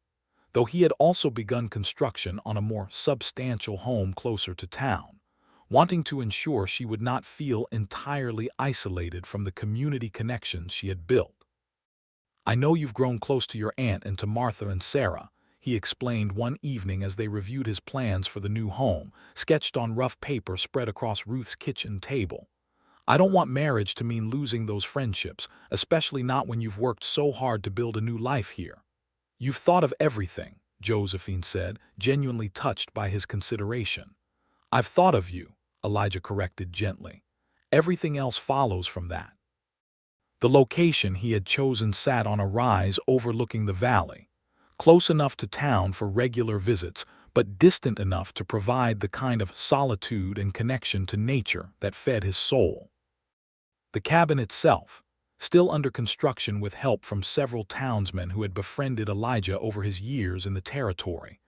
though he had also begun construction on a more substantial home closer to town, wanting to ensure she would not feel entirely isolated from the community connections she had built. "I know you've grown close to your aunt and to Martha and Sarah," he explained one evening as they reviewed his plans for the new home, sketched on rough paper spread across Ruth's kitchen table. "I don't want marriage to mean losing those friendships, especially not when you've worked so hard to build a new life here." "You've thought of everything," Josephine said, genuinely touched by his consideration. "I've thought of you," Elijah corrected gently. "Everything else follows from that." The location he had chosen sat on a rise overlooking the valley, close enough to town for regular visits, but distant enough to provide the kind of solitude and connection to nature that fed his soul. The cabin itself, still under construction with help from several townsmen who had befriended Elijah over his years in the territory,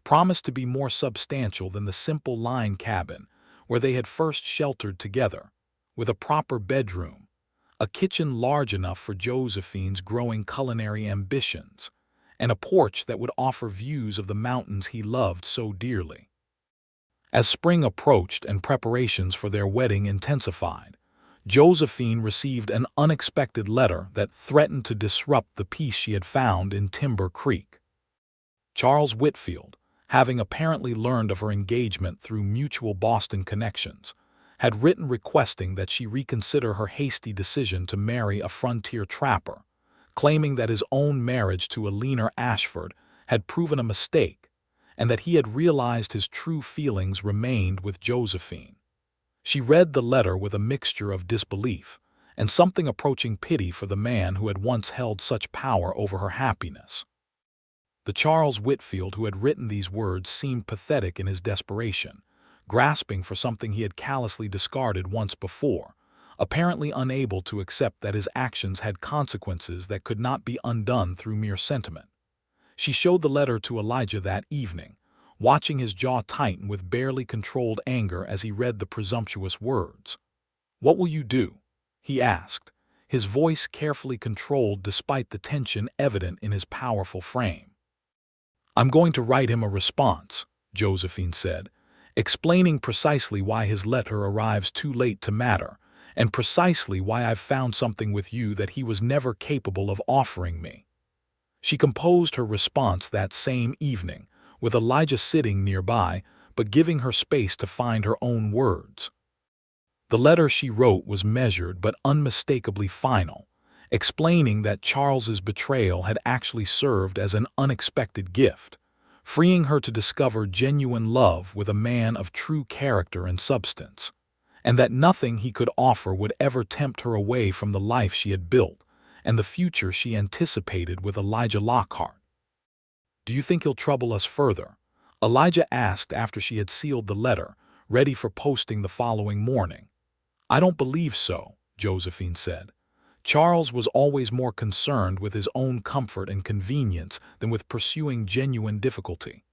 promised to be more substantial than the simple line cabin where they had first sheltered together, with a proper bedroom, a kitchen large enough for Josephine's growing culinary ambitions, and a porch that would offer views of the mountains he loved so dearly. As spring approached and preparations for their wedding intensified, Josephine received an unexpected letter that threatened to disrupt the peace she had found in Timber Creek. Charles Whitfield, having apparently learned of her engagement through mutual Boston connections, had written requesting that she reconsider her hasty decision to marry a frontier trapper, claiming that his own marriage to a leaner Ashford had proven a mistake and that he had realized his true feelings remained with Josephine. She read the letter with a mixture of disbelief and something approaching pity for the man who had once held such power over her happiness. The Charles Whitfield who had written these words seemed pathetic in his desperation, grasping for something he had callously discarded once before, apparently unable to accept that his actions had consequences that could not be undone through mere sentiment. She showed the letter to Elijah that evening, watching his jaw tighten with barely controlled anger as he read the presumptuous words. "What will you do?" he asked, his voice carefully controlled despite the tension evident in his powerful frame. "I'm going to write him a response," Josephine said, explaining precisely why his letter arrives too late to matter, and precisely why I've found something with you that he was never capable of offering me. She composed her response that same evening, with Elijah sitting nearby, but giving her space to find her own words. The letter she wrote was measured but unmistakably final, explaining that Charles's betrayal had actually served as an unexpected gift, freeing her to discover genuine love with a man of true character and substance, and that nothing he could offer would ever tempt her away from the life she had built and the future she anticipated with Elijah Lockhart. "Do you think he'll trouble us further?" Elijah asked after she had sealed the letter, ready for posting the following morning. "I don't believe so," Josephine said. "Charles was always more concerned with his own comfort and convenience than with pursuing genuine difficulty.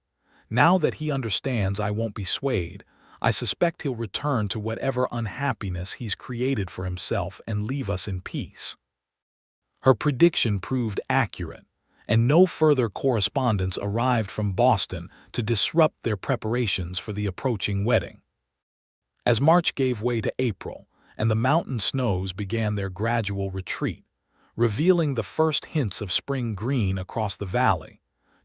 Now that he understands I won't be swayed, I suspect he'll return to whatever unhappiness he's created for himself and leave us in peace." Her prediction proved accurate, and no further correspondence arrived from Boston to disrupt their preparations for the approaching wedding. As March gave way to April, and the mountain snows began their gradual retreat, revealing the first hints of spring green across the valley,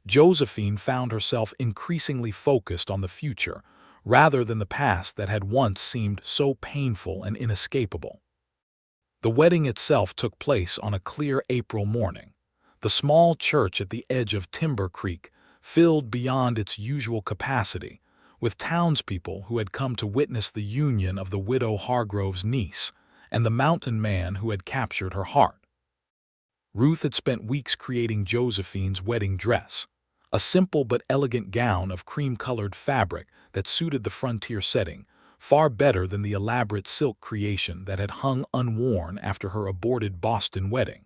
Josephine found herself increasingly focused on the future rather than the past that had once seemed so painful and inescapable. The wedding itself took place on a clear April morning. The small church at the edge of Timber Creek filled beyond its usual capacity, with townspeople who had come to witness the union of the widow Hargrove's niece and the mountain man who had captured her heart. Ruth had spent weeks creating Josephine's wedding dress, a simple but elegant gown of cream-colored fabric that suited the frontier setting far better than the elaborate silk creation that had hung unworn after her aborted Boston wedding.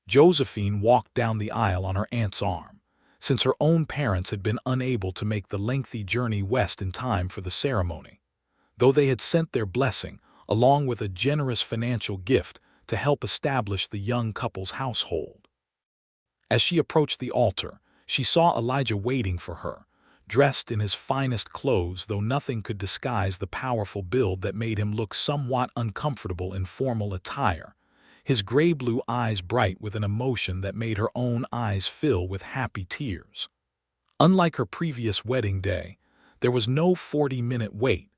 Josephine walked down the aisle on her aunt's arm, since her own parents had been unable to make the lengthy journey west in time for the ceremony, though they had sent their blessing, along with a generous financial gift, to help establish the young couple's household. As she approached the altar, she saw Elijah waiting for her, dressed in his finest clothes, though nothing could disguise the powerful build that made him look somewhat uncomfortable in formal attire, his gray-blue eyes bright with an emotion that made her own eyes fill with happy tears. Unlike her previous wedding day, there was no 40-minute wait,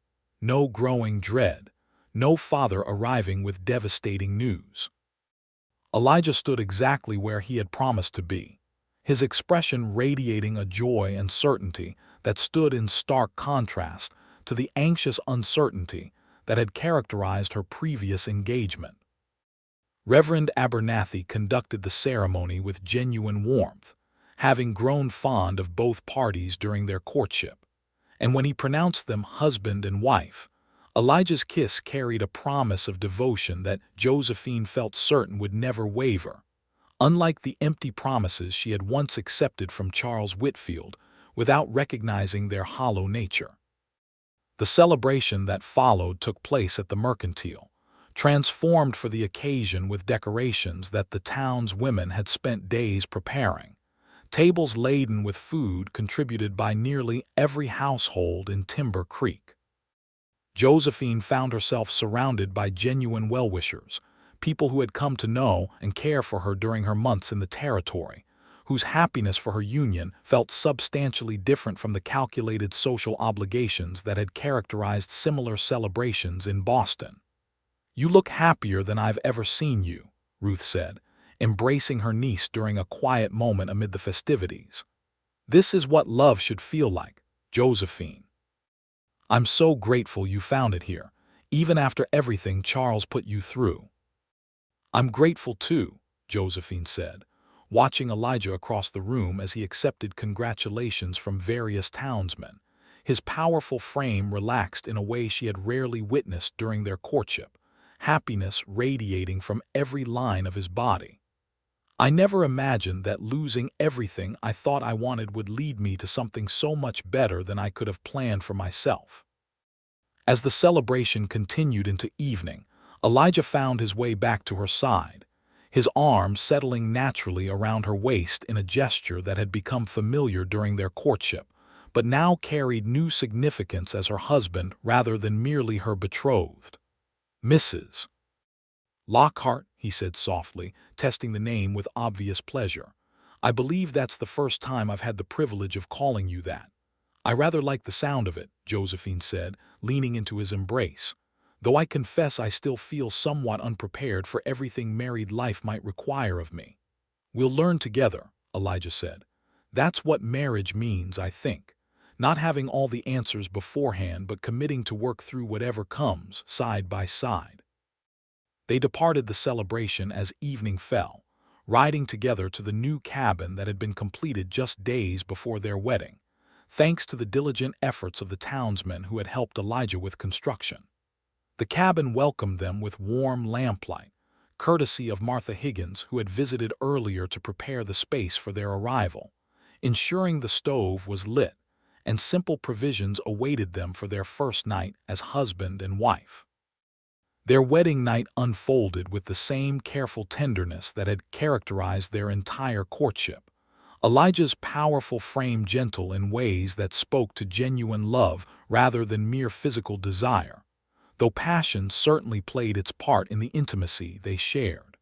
no growing dread, no father arriving with devastating news. Elijah stood exactly where he had promised to be, his expression radiating a joy and certainty that stood in stark contrast to the anxious uncertainty that had characterized her previous engagement. Reverend Abernathy conducted the ceremony with genuine warmth, having grown fond of both parties during their courtship, and when he pronounced them husband and wife, Elijah's kiss carried a promise of devotion that Josephine felt certain would never waver, unlike the empty promises she had once accepted from Charles Whitfield without recognizing their hollow nature. The celebration that followed took place at the Mercantile, transformed for the occasion with decorations that the town's women had spent days preparing, tables laden with food contributed by nearly every household in Timber Creek. Josephine found herself surrounded by genuine well-wishers, people who had come to know and care for her during her months in the territory, whose happiness for her union felt substantially different from the calculated social obligations that had characterized similar celebrations in Boston. "You look happier than I've ever seen you," Ruth said, embracing her niece during a quiet moment amid the festivities. "This is what love should feel like, Josephine. I'm so grateful you found it here, even after everything Charles put you through." "I'm grateful too," Josephine said, watching Elijah across the room as he accepted congratulations from various townsmen, his powerful frame relaxed in a way she had rarely witnessed during their courtship, happiness radiating from every line of his body. "I never imagined that losing everything I thought I wanted would lead me to something so much better than I could have planned for myself." As the celebration continued into evening, Elijah found his way back to her side, his arms settling naturally around her waist in a gesture that had become familiar during their courtship, but now carried new significance as her husband rather than merely her betrothed. "Mrs. Lockhart," he said softly, testing the name with obvious pleasure. "I believe that's the first time I've had the privilege of calling you that." "I rather like the sound of it," Josephine said, leaning into his embrace, "though I confess I still feel somewhat unprepared for everything married life might require of me." "We'll learn together," Elijah said. "That's what marriage means, I think. Not having all the answers beforehand, but committing to work through whatever comes, side by side." They departed the celebration as evening fell, riding together to the new cabin that had been completed just days before their wedding, thanks to the diligent efforts of the townsmen who had helped Elijah with construction. The cabin welcomed them with warm lamplight, courtesy of Martha Higgins, who had visited earlier to prepare the space for their arrival, ensuring the stove was lit, and simple provisions awaited them for their first night as husband and wife. Their wedding night unfolded with the same careful tenderness that had characterized their entire courtship, Elijah's powerful frame gentle in ways that spoke to genuine love rather than mere physical desire, though passion certainly played its part in the intimacy they shared.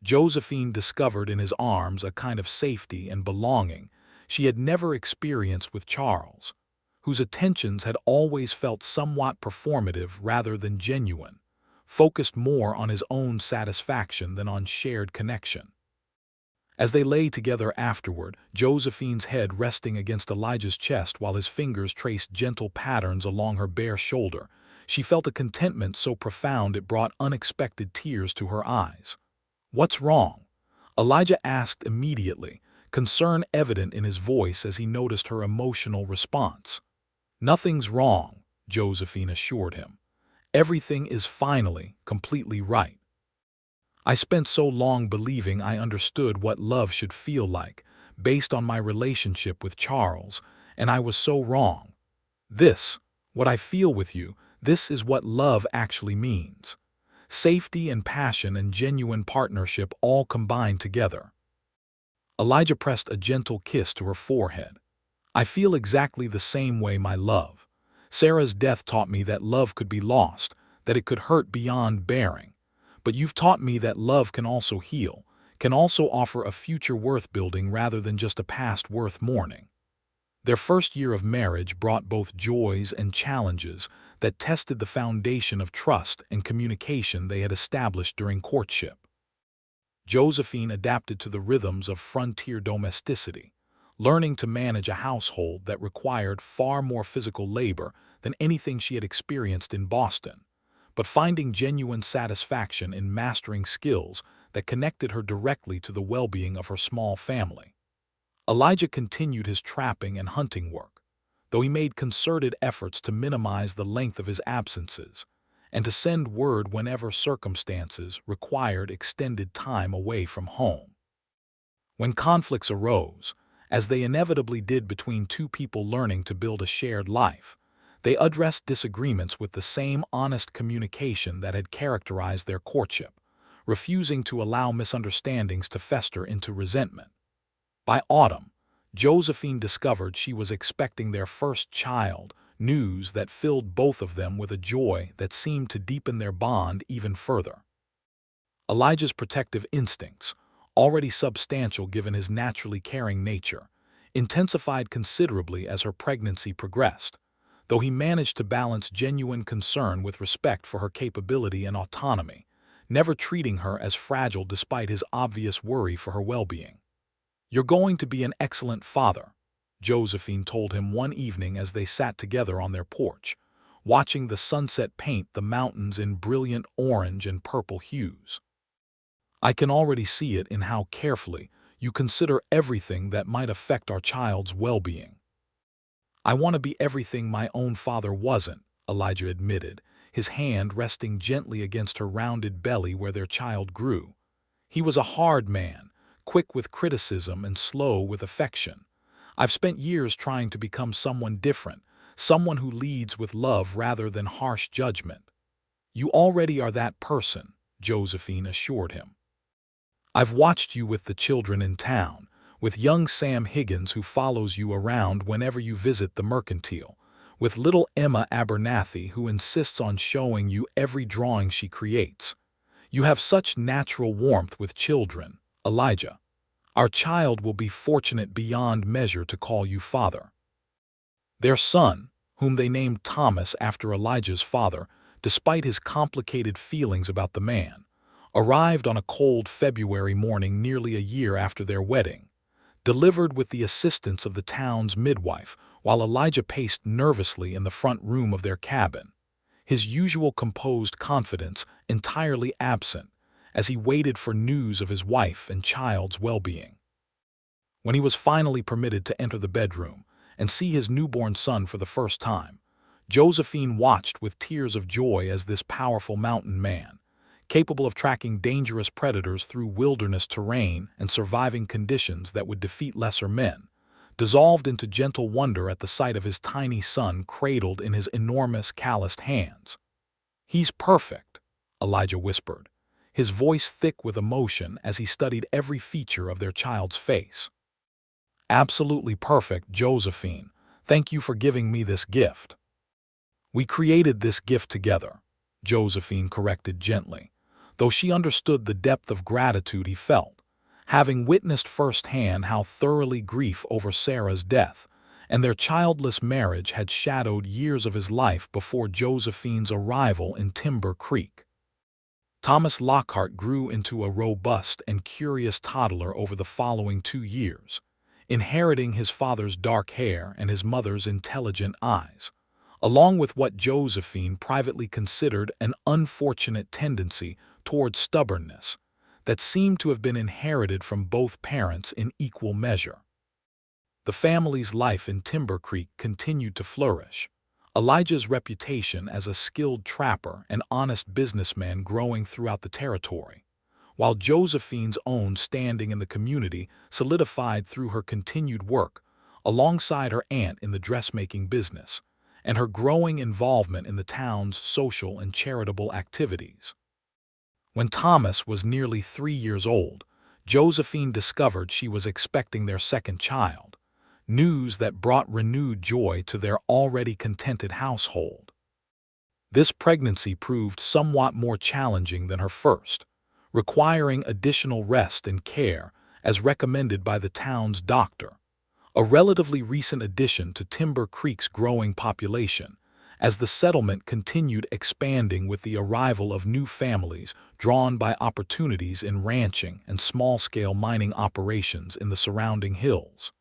Josephine discovered in his arms a kind of safety and belonging she had never experienced with Charles, whose attentions had always felt somewhat performative rather than genuine, focused more on his own satisfaction than on shared connection. As they lay together afterward, Josephine's head resting against Elijah's chest while his fingers traced gentle patterns along her bare shoulder, she felt a contentment so profound it brought unexpected tears to her eyes. "What's wrong?" Elijah asked immediately, concern evident in his voice as he noticed her emotional response. "Nothing's wrong," Josephine assured him. "Everything is finally, completely right. I spent so long believing I understood what love should feel like, based on my relationship with Charles, and I was so wrong. What I feel with you, this is what love actually means. Safety and passion and genuine partnership all combined together." Elijah pressed a gentle kiss to her forehead. "I feel exactly the same way, my love. Sarah's death taught me that love could be lost, that it could hurt beyond bearing. But you've taught me that love can also heal, can also offer a future worth building rather than just a past worth mourning." Their first year of marriage brought both joys and challenges that tested the foundation of trust and communication they had established during courtship. Josephine adapted to the rhythms of frontier domesticity, learning to manage a household that required far more physical labor than anything she had experienced in Boston, but finding genuine satisfaction in mastering skills that connected her directly to the well-being of her small family. Elijah continued his trapping and hunting work, though he made concerted efforts to minimize the length of his absences and to send word whenever circumstances required extended time away from home. When conflicts arose, as they inevitably did between two people learning to build a shared life, they addressed disagreements with the same honest communication that had characterized their courtship, refusing to allow misunderstandings to fester into resentment. By autumn, Josephine discovered she was expecting their first child, news that filled both of them with a joy that seemed to deepen their bond even further. Elijah's protective instincts, already substantial given his naturally caring nature, intensified considerably as her pregnancy progressed, though he managed to balance genuine concern with respect for her capability and autonomy, never treating her as fragile despite his obvious worry for her well-being. "You're going to be an excellent father," Josephine told him one evening as they sat together on their porch, watching the sunset paint the mountains in brilliant orange and purple hues. "I can already see it in how carefully you consider everything that might affect our child's well-being." "I want to be everything my own father wasn't," Elijah admitted, his hand resting gently against her rounded belly where their child grew. "He was a hard man, quick with criticism and slow with affection. I've spent years trying to become someone different, someone who leads with love rather than harsh judgment." "You already are that person," Josephine assured him. "I've watched you with the children in town, with young Sam Higgins who follows you around whenever you visit the mercantile, with little Emma Abernathy who insists on showing you every drawing she creates. You have such natural warmth with children, Elijah. Our child will be fortunate beyond measure to call you father." Their son, whom they named Thomas after Elijah's father, despite his complicated feelings about the man, arrived on a cold February morning nearly a year after their wedding, delivered with the assistance of the town's midwife while Elijah paced nervously in the front room of their cabin, his usual composed confidence entirely absent as he waited for news of his wife and child's well-being. When he was finally permitted to enter the bedroom and see his newborn son for the first time, Josephine watched with tears of joy as this powerful mountain man, capable of tracking dangerous predators through wilderness terrain and surviving conditions that would defeat lesser men, dissolved into gentle wonder at the sight of his tiny son cradled in his enormous calloused hands. "He's perfect," Elijah whispered, his voice thick with emotion as he studied every feature of their child's face. "Absolutely perfect, Josephine. Thank you for giving me this gift." "We created this gift together," Josephine corrected gently, though she understood the depth of gratitude he felt, having witnessed firsthand how thoroughly grief over Sarah's death and their childless marriage had shadowed years of his life before Josephine's arrival in Timber Creek. Thomas Lockhart grew into a robust and curious toddler over the following 2 years, inheriting his father's dark hair and his mother's intelligent eyes, along with what Josephine privately considered an unfortunate tendency toward stubbornness that seemed to have been inherited from both parents in equal measure. The family's life in Timber Creek continued to flourish, Elijah's reputation as a skilled trapper and honest businessman growing throughout the territory, while Josephine's own standing in the community solidified through her continued work alongside her aunt in the dressmaking business and her growing involvement in the town's social and charitable activities. When Thomas was nearly 3 years old, Josephine discovered she was expecting their second child, news that brought renewed joy to their already contented household. This pregnancy proved somewhat more challenging than her first, requiring additional rest and care as recommended by the town's doctor, a relatively recent addition to Timber Creek's growing population, as the settlement continued expanding with the arrival of new families drawn by opportunities in ranching and small-scale mining operations in the surrounding hills.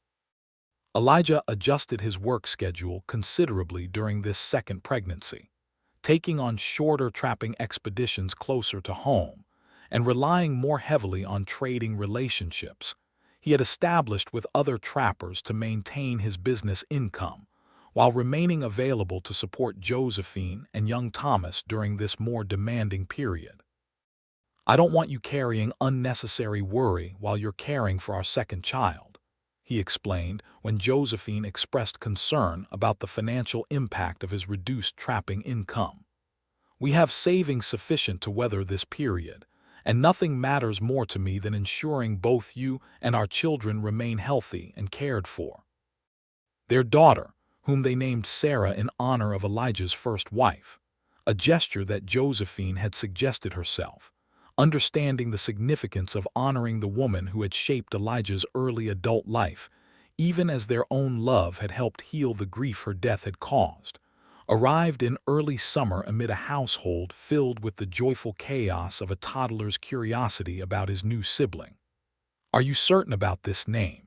Elijah adjusted his work schedule considerably during this second pregnancy, taking on shorter trapping expeditions closer to home and relying more heavily on trading relationships he had established with other trappers to maintain his business income, while remaining available to support Josephine and young Thomas during this more demanding period. "I don't want you carrying unnecessary worry while you're caring for our second child," he explained when Josephine expressed concern about the financial impact of his reduced trapping income. "We have savings sufficient to weather this period, and nothing matters more to me than ensuring both you and our children remain healthy and cared for." Their daughter, whom they named Sarah in honor of Elijah's first wife, a gesture that Josephine had suggested herself, understanding the significance of honoring the woman who had shaped Elijah's early adult life, even as their own love had helped heal the grief her death had caused, arrived in early summer amid a household filled with the joyful chaos of a toddler's curiosity about his new sibling. "Are you certain about this name?"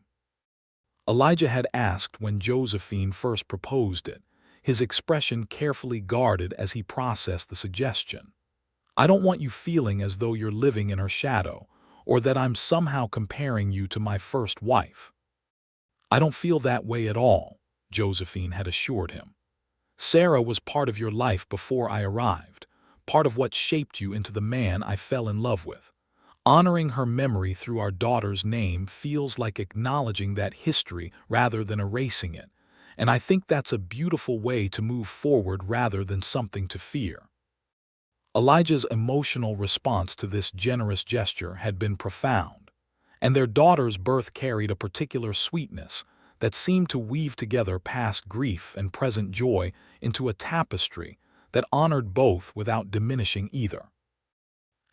Elijah had asked when Josephine first proposed it, his expression carefully guarded as he processed the suggestion. "I don't want you feeling as though you're living in her shadow, or that I'm somehow comparing you to my first wife." "I don't feel that way at all," Josephine had assured him. "Sarah was part of your life before I arrived, part of what shaped you into the man I fell in love with. Honoring her memory through our daughter's name feels like acknowledging that history rather than erasing it, and I think that's a beautiful way to move forward rather than something to fear." Elijah's emotional response to this generous gesture had been profound, and their daughter's birth carried a particular sweetness that seemed to weave together past grief and present joy into a tapestry that honored both without diminishing either.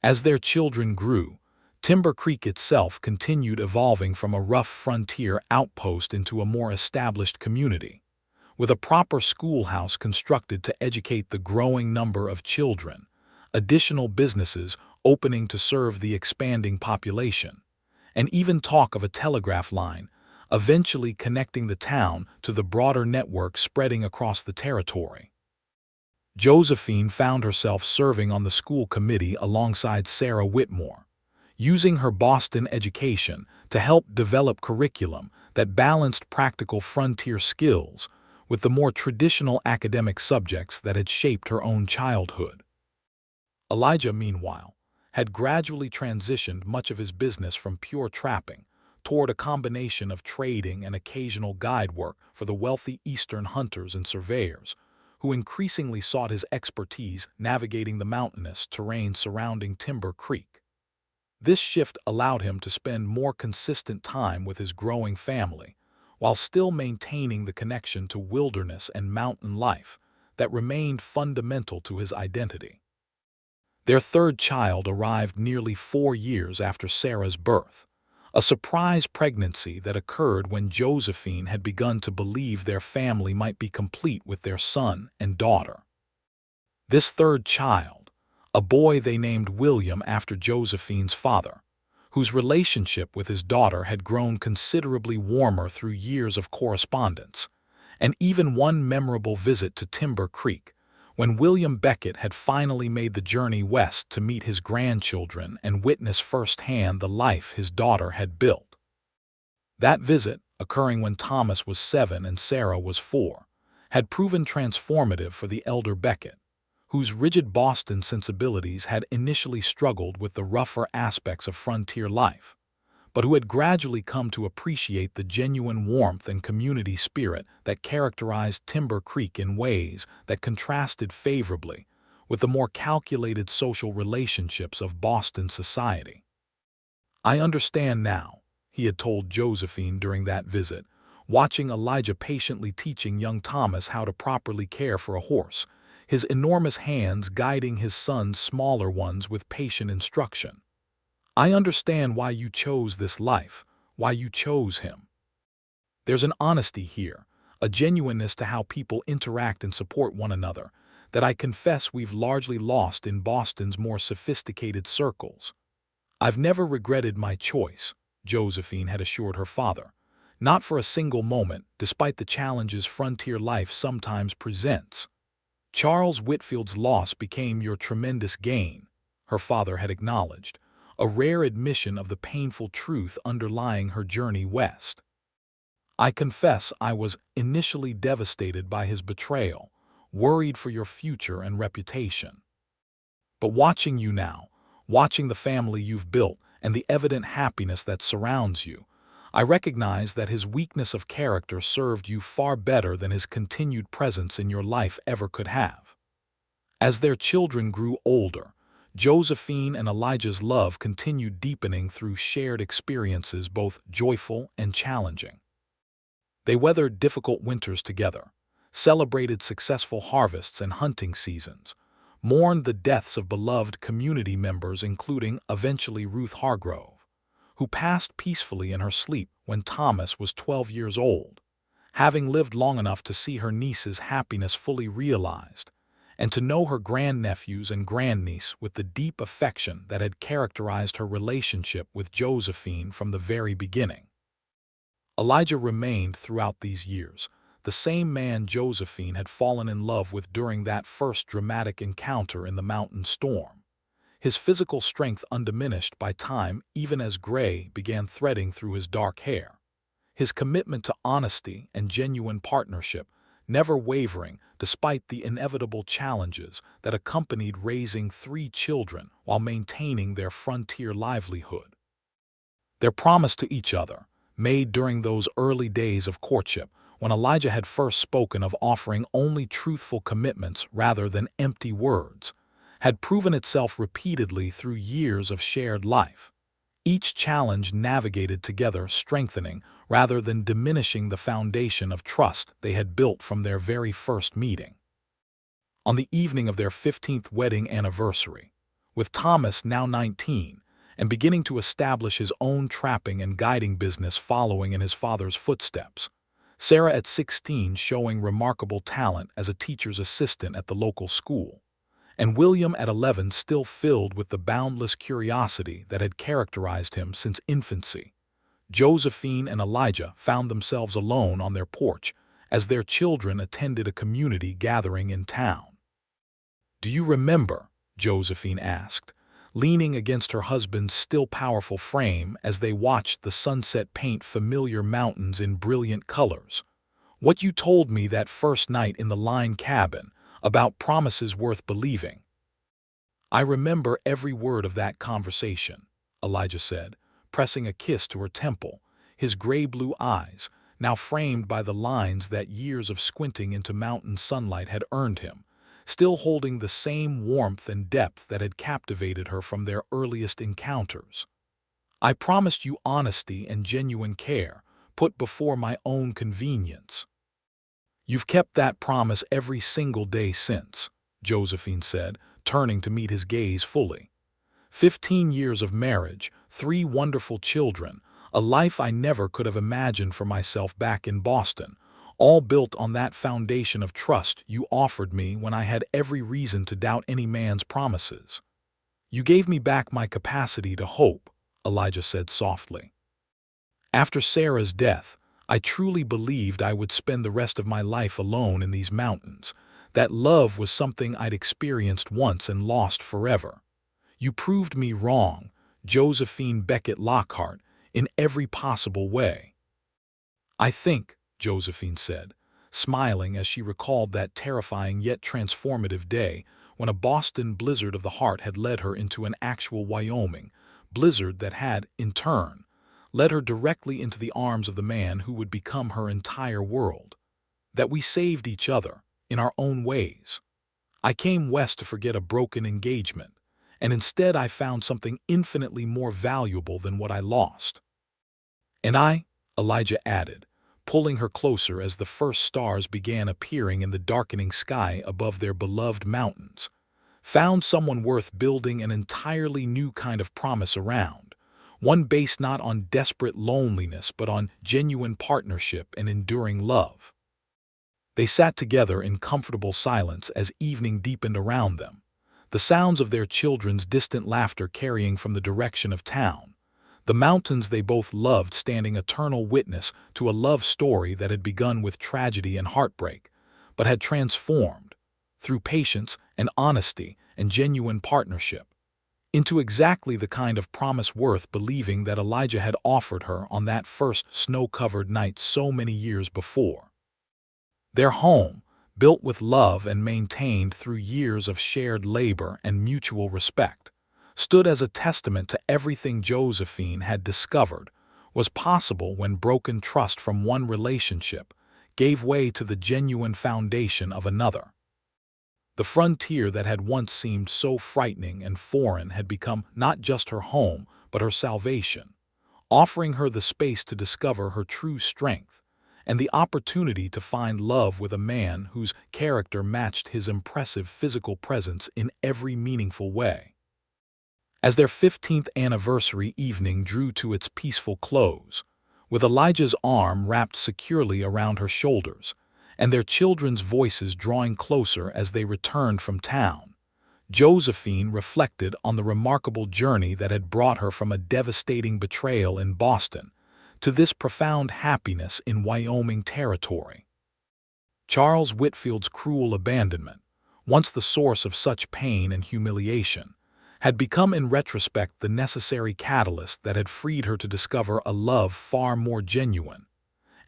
As their children grew, Timber Creek itself continued evolving from a rough frontier outpost into a more established community, with a proper schoolhouse constructed to educate the growing number of children, additional businesses opening to serve the expanding population, and even talk of a telegraph line, eventually connecting the town to the broader network spreading across the territory. Josephine found herself serving on the school committee alongside Sarah Whitmore, using her Boston education to help develop curriculum that balanced practical frontier skills with the more traditional academic subjects that had shaped her own childhood. Elijah, meanwhile, had gradually transitioned much of his business from pure trapping toward a combination of trading and occasional guide work for the wealthy eastern hunters and surveyors, who increasingly sought his expertise navigating the mountainous terrain surrounding Timber Creek. This shift allowed him to spend more consistent time with his growing family, while still maintaining the connection to wilderness and mountain life that remained fundamental to his identity. Their third child arrived nearly 4 years after Sarah's birth, a surprise pregnancy that occurred when Josephine had begun to believe their family might be complete with their son and daughter. This third child, a boy they named William after Josephine's father, whose relationship with his daughter had grown considerably warmer through years of correspondence, and even one memorable visit to Timber Creek, when William Beckett had finally made the journey west to meet his grandchildren and witness firsthand the life his daughter had built. That visit, occurring when Thomas was 7 and Sarah was 4, had proven transformative for the elder Beckett, whose rigid Boston sensibilities had initially struggled with the rougher aspects of frontier life, but who had gradually come to appreciate the genuine warmth and community spirit that characterized Timber Creek in ways that contrasted favorably with the more calculated social relationships of Boston society. "I understand now," he had told Josephine during that visit, watching Elijah patiently teaching young Thomas how to properly care for a horse, his enormous hands guiding his son's smaller ones with patient instruction. "I understand why you chose this life, why you chose him. There's an honesty here, a genuineness to how people interact and support one another, that I confess we've largely lost in Boston's more sophisticated circles. I've never regretted my choice," Josephine had assured her father, "not for a single moment, despite the challenges frontier life sometimes presents." "Charles Whitfield's loss became your tremendous gain," her father had acknowledged, a rare admission of the painful truth underlying her journey west. "I confess I was initially devastated by his betrayal, worried for your future and reputation. But watching you now, watching the family you've built and the evident happiness that surrounds you, I recognize that his weakness of character served you far better than his continued presence in your life ever could have." As their children grew older, Josephine and Elijah's love continued deepening through shared experiences both joyful and challenging. They weathered difficult winters together, celebrated successful harvests and hunting seasons, mourned the deaths of beloved community members including eventually Ruth Hargrove, who passed peacefully in her sleep when Thomas was 12 years old, having lived long enough to see her niece's happiness fully realized, and to know her grandnephews and grandniece with the deep affection that had characterized her relationship with Josephine from the very beginning. Elijah remained throughout these years, the same man Josephine had fallen in love with during that first dramatic encounter in the mountain storm, his physical strength undiminished by time even as gray began threading through his dark hair, his commitment to honesty and genuine partnership never wavering despite the inevitable challenges that accompanied raising 3 children while maintaining their frontier livelihood. Their promise to each other, made during those early days of courtship, when Elijah had first spoken of offering only truthful commitments rather than empty words, had proven itself repeatedly through years of shared life, each challenge navigated together strengthening rather than diminishing the foundation of trust they had built from their very first meeting. On the evening of their 15th wedding anniversary, with Thomas now 19 and beginning to establish his own trapping and guiding business following in his father's footsteps, Sarah at 16 showing remarkable talent as a teacher's assistant at the local school, and William at 11 still filled with the boundless curiosity that had characterized him since infancy, Josephine and Elijah found themselves alone on their porch as their children attended a community gathering in town. "Do you remember?" Josephine asked, leaning against her husband's still powerful frame as they watched the sunset paint familiar mountains in brilliant colors. "What you told me that first night in the line cabin about promises worth believing." "I remember every word of that conversation," Elijah said, pressing a kiss to her temple, his gray-blue eyes, now framed by the lines that years of squinting into mountain sunlight had earned him, still holding the same warmth and depth that had captivated her from their earliest encounters. "I promised you honesty and genuine care, put before my own convenience. You've kept that promise every single day since," Josephine said, turning to meet his gaze fully. 15 years of marriage, 3 wonderful children, a life I never could have imagined for myself back in Boston, all built on that foundation of trust you offered me when I had every reason to doubt any man's promises." "You gave me back my capacity to hope," Elijah said softly. "After Sarah's death, I truly believed I would spend the rest of my life alone in these mountains, that love was something I'd experienced once and lost forever. You proved me wrong, Josephine Beckett Lockhart, in every possible way." "I think," Josephine said, smiling as she recalled that terrifying yet transformative day when a Boston blizzard of the heart had led her into an actual Wyoming blizzard that had, in turn, led her directly into the arms of the man who would become her entire world, "that we saved each other, in our own ways. I came west to forget a broken engagement, and instead I found something infinitely more valuable than what I lost." "And I," Elijah added, pulling her closer as the first stars began appearing in the darkening sky above their beloved mountains, "found someone worth building an entirely new kind of promise around, one based not on desperate loneliness but on genuine partnership and enduring love." They sat together in comfortable silence as evening deepened around them, the sounds of their children's distant laughter carrying from the direction of town, the mountains they both loved standing eternal witness to a love story that had begun with tragedy and heartbreak, but had transformed, through patience and honesty and genuine partnership, into exactly the kind of promise worth believing that Elijah had offered her on that first snow-covered night so many years before. Their home, built with love and maintained through years of shared labor and mutual respect, stood as a testament to everything Josephine had discovered was possible when broken trust from one relationship gave way to the genuine foundation of another. The frontier that had once seemed so frightening and foreign had become not just her home, but her salvation, offering her the space to discover her true strength and the opportunity to find love with a man whose character matched his impressive physical presence in every meaningful way. As their 15th anniversary evening drew to its peaceful close, with Elijah's arm wrapped securely around her shoulders, and their children's voices drawing closer as they returned from town, Josephine reflected on the remarkable journey that had brought her from a devastating betrayal in Boston to this profound happiness in Wyoming Territory. Charles Whitfield's cruel abandonment, once the source of such pain and humiliation, had become in retrospect the necessary catalyst that had freed her to discover a love far more genuine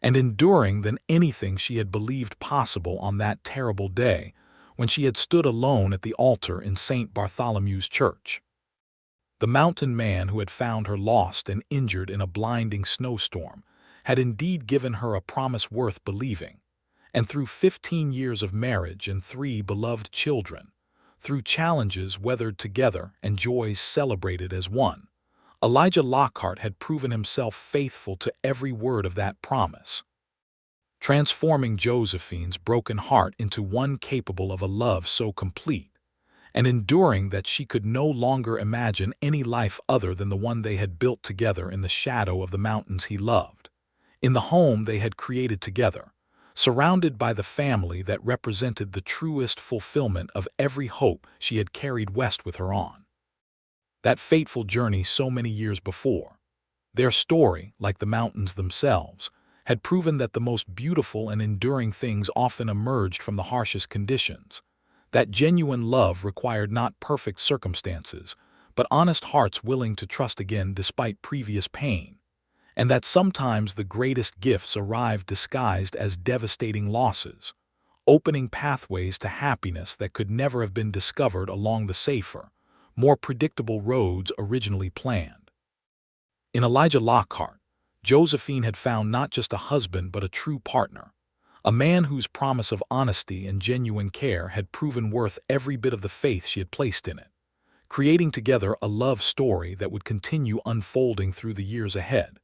and enduring than anything she had believed possible on that terrible day when she had stood alone at the altar in St. Bartholomew's Church. The mountain man who had found her lost and injured in a blinding snowstorm had indeed given her a promise worth believing, and through 15 years of marriage and 3 beloved children, through challenges weathered together and joys celebrated as one, Elijah Lockhart had proven himself faithful to every word of that promise, transforming Josephine's broken heart into one capable of a love so complete and enduring that she could no longer imagine any life other than the one they had built together in the shadow of the mountains he loved, in the home they had created together, surrounded by the family that represented the truest fulfillment of every hope she had carried west with her on that fateful journey so many years before. Their story, like the mountains themselves, had proven that the most beautiful and enduring things often emerged from the harshest conditions, that genuine love required not perfect circumstances, but honest hearts willing to trust again despite previous pain, and that sometimes the greatest gifts arrive disguised as devastating losses, opening pathways to happiness that could never have been discovered along the safer, more predictable roads originally planned. In Elijah Lockhart, Josephine had found not just a husband but a true partner, a man whose promise of honesty and genuine care had proven worth every bit of the faith she had placed in it, creating together a love story that would continue unfolding through the years ahead,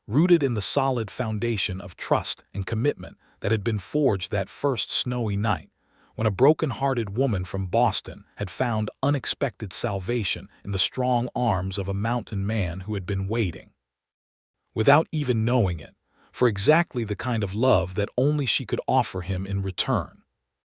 rooted in the solid foundation of trust and commitment that had been forged that first snowy night when a broken-hearted woman from Boston had found unexpected salvation in the strong arms of a mountain man who had been waiting, without even knowing it, for exactly the kind of love that only she could offer him in return.